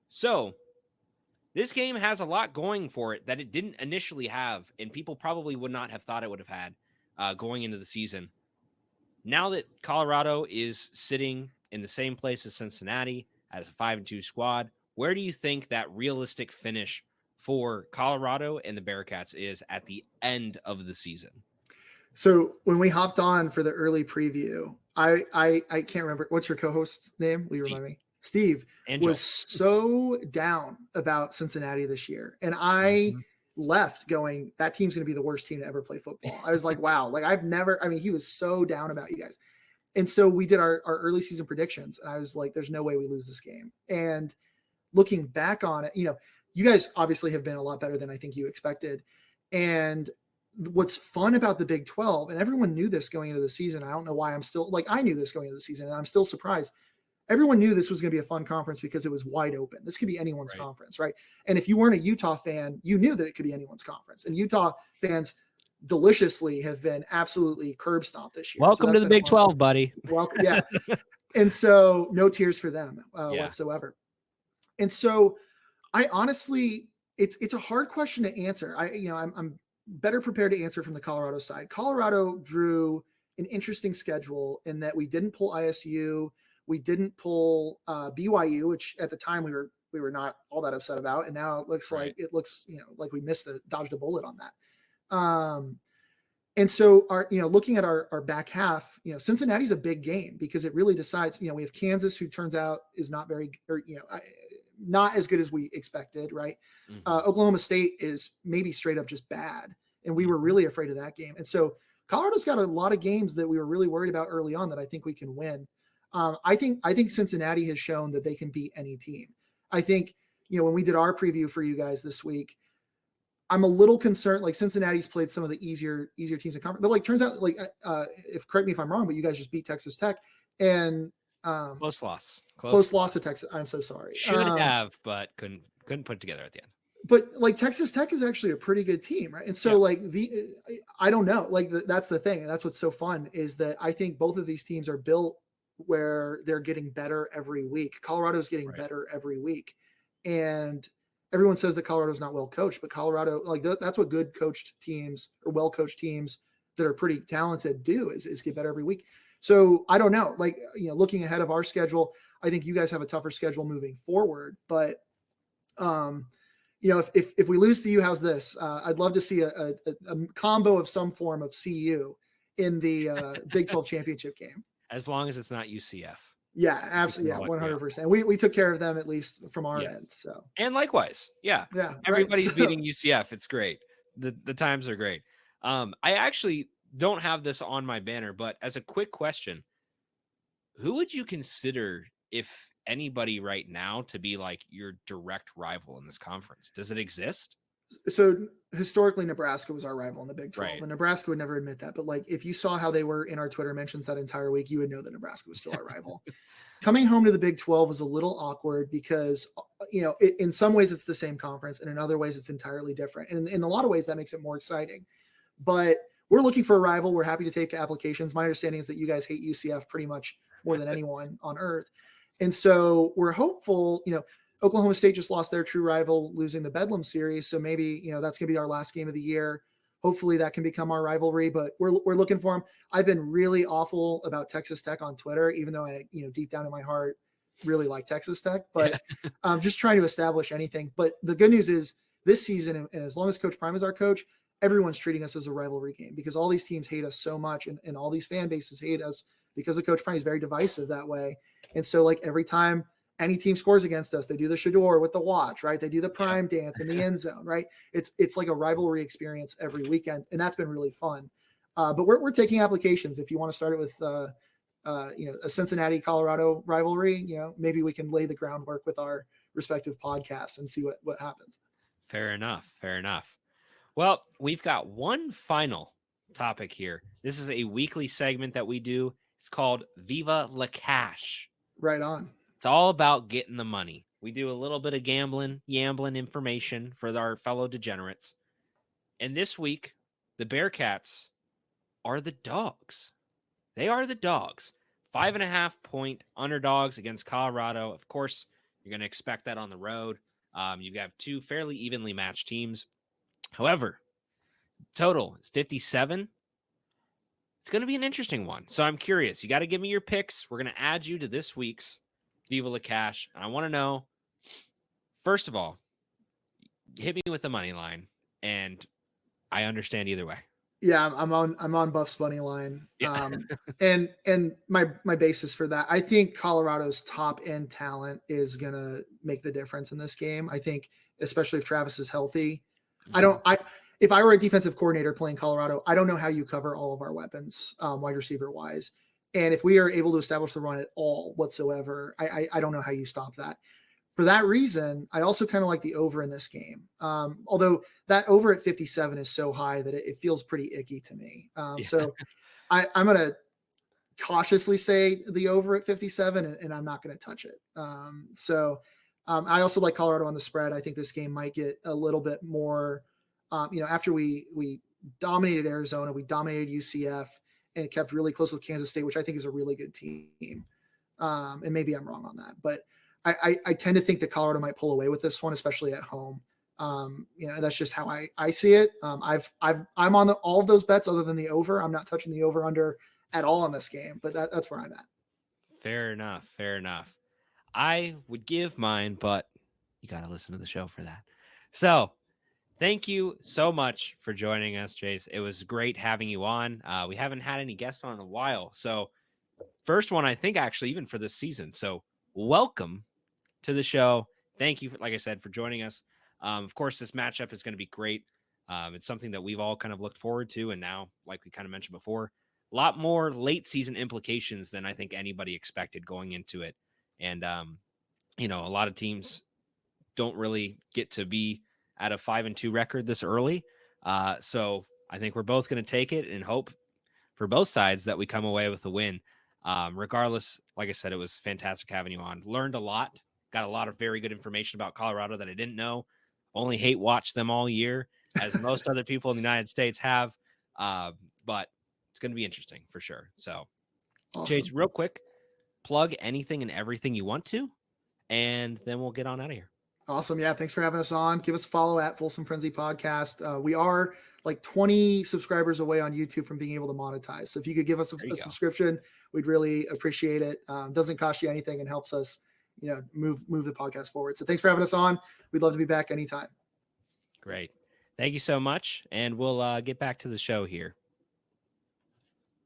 So this game has a lot going for it that it didn't initially have, and people probably would not have thought it would have had going into the season. Now that Colorado is sitting in the same place as Cincinnati as a 5-2 squad, where do you think that realistic finish for Colorado and the Bearcats is at the end of the season? So when we hopped on for the early preview, I can't remember. What's your co-host's name? Will you remind me? Steve Angel was so down about Cincinnati this year. And I left going, that team's going to be the worst team to ever play football. I was like, wow, like he was so down about you guys. And so we did our early season predictions, and I was like, there's no way we lose this game. And looking back on it, you guys obviously have been a lot better than I think you expected. And what's fun about the Big 12, and everyone knew this going into the season. I don't know why I knew this going into the season, and I'm still surprised. Everyone knew this was going to be a fun conference because it was wide open. This could be anyone's conference, right? And if you weren't a Utah fan, you knew that it could be anyone's conference. And Utah fans deliciously have been absolutely curb stomped this year. Welcome to the Big 12, buddy. Welcome, yeah. And so no tears for them whatsoever. And so I honestly, it's a hard question to answer. I'm better prepared to answer from the Colorado side. Colorado drew an interesting schedule in that we didn't pull ISU, we didn't pull BYU, which at the time we were not all that upset about, and now it looks like like we dodged a bullet on that. And so looking at our back half, Cincinnati's a big game because it really decides, we have Kansas, who turns out is not not as good as we expected. Right. Mm-hmm. Oklahoma State is maybe straight up just bad. And we were really afraid of that game. And so Colorado's got a lot of games that we were really worried about early on that I think we can win. I think Cincinnati has shown that they can beat any team. I think, when we did our preview for you guys this week, I'm a little concerned, like Cincinnati's played some of the easier teams in conference, but turns out correct me if I'm wrong, but you guys just beat Texas Tech and close loss to Texas. I'm so sorry. Should have, but couldn't put it together at the end. But Texas Tech is actually a pretty good team, right? And so I don't know, that's the thing. And that's what's so fun is that I think both of these teams are built where they're getting better every week. Colorado's getting better every week. And everyone says that Colorado's not well coached, but Colorado, that's what good coached teams or well coached teams that are pretty talented do is get better every week. So I don't know, looking ahead of our schedule, I think you guys have a tougher schedule moving forward, but if we lose to you, how's this? I'd love to see a combo of some form of CU in the Big 12 championship game. As long as it's not UCF. Yeah, absolutely. Yeah, 100%. We took care of them, at least from our end. So, and likewise. Yeah. Everybody's beating UCF. It's great. The times are great. I actually don't have this on my banner, but as a quick question, who would you consider, if anybody right now, to be your direct rival in this conference? Does it exist? So historically, Nebraska was our rival in the Big 12, right. And Nebraska would never admit that. But if you saw how they were in our Twitter mentions that entire week, you would know that Nebraska was still our rival. Coming home to the Big 12 was a little awkward because, in some ways it's the same conference, and in other ways it's entirely different. And in a lot of ways that makes it more exciting. But we're looking for a rival. We're happy to take applications. My understanding is that you guys hate UCF pretty much more than anyone on earth. And so we're hopeful, Oklahoma State just lost their true rival, losing the Bedlam series. So maybe, that's going to be our last game of the year. Hopefully that can become our rivalry, but we're looking for them. I've been really awful about Texas Tech on Twitter, even though I, deep down in my heart, really like Texas Tech, but I'm just trying to establish anything. But the good news is this season, and as long as Coach Prime is our coach, everyone's treating us as a rivalry game because all these teams hate us so much. And all these fan bases hate us because of Coach Prime is very divisive that way. And so every time any team scores against us, they do the Shador with the watch, right? They do the prime dance in the end zone, right? It's like a rivalry experience every weekend. And that's been really fun. But we're taking applications. If you want to start it with, a Cincinnati, Colorado rivalry, maybe we can lay the groundwork with our respective podcasts and see what happens. Fair enough. Well, we've got one final topic here. This is a weekly segment that we do. It's called Viva La Cash. Right on. It's all about getting the money. We do a little bit of yambling information for our fellow degenerates. And this week, the Bearcats are the dogs. They are the dogs. 5.5 point underdogs against Colorado. Of course, you're going to expect that on the road. You have two fairly evenly matched teams. However, total is 57. It's going to be an interesting one. So I'm curious. You got to give me your picks. We're going to add you to this week's Viva La Cash. I want to know, first of all, hit me with the money line, and I understand either way. Yeah, I'm on Buff's money line. Yeah. And my basis for that, I think Colorado's top end talent is gonna make the difference in this game. I think, especially if Travis is healthy. Mm-hmm. If I were a defensive coordinator playing Colorado, I don't know how you cover all of our weapons, wide receiver wise. And if we are able to establish the run at all whatsoever, I don't know how you stop that. For that reason, I also kind of like the over in this game. Although that over at 57 is so high that it feels pretty icky to me. So I'm going to cautiously say the over at 57, and I'm not going to touch it. I also like Colorado on the spread. I think this game might get a little bit more, after we dominated Arizona, we dominated UCF, and it kept really close with Kansas State, which I think is a really good team. And maybe I'm wrong on that, but I tend to think that Colorado might pull away with this one, especially at home. That's just how I see it. I'm on all of those bets other than the over. I'm not touching the over under at all on this game, but that's where I'm at. Fair enough. I would give mine, but you got to listen to the show for that. So thank you so much for joining us, Chase. It was great having you on. We haven't had any guests on in a while. So first one, I think, actually, even for this season. So welcome to the show. Thank you, like I said, for joining us. Of course, this matchup is going to be great. It's something that we've all kind of looked forward to. And now, like we kind of mentioned before, a lot more late season implications than I think anybody expected going into it. And, a lot of teams don't really get to be at a 5-2 record this early. So I think we're both going to take it and hope for both sides that we come away with a win. Regardless, like I said, it was fantastic having you on. Learned a lot, got a lot of very good information about Colorado that I didn't know. Only hate watched them all year, as most other people in the United States have. But it's going to be interesting for sure. So, awesome. Chase, real quick, plug anything and everything you want to, and then we'll get on out of here. Awesome. Yeah. Thanks for having us on. Give us a follow at Folsom Frenzy Podcast. We are like 20 subscribers away on YouTube from being able to monetize. So if you could give us a subscription, we'd really appreciate it. Doesn't cost you anything and helps us, move the podcast forward. So thanks for having us on. We'd love to be back anytime. Great. Thank you so much. And we'll get back to the show here.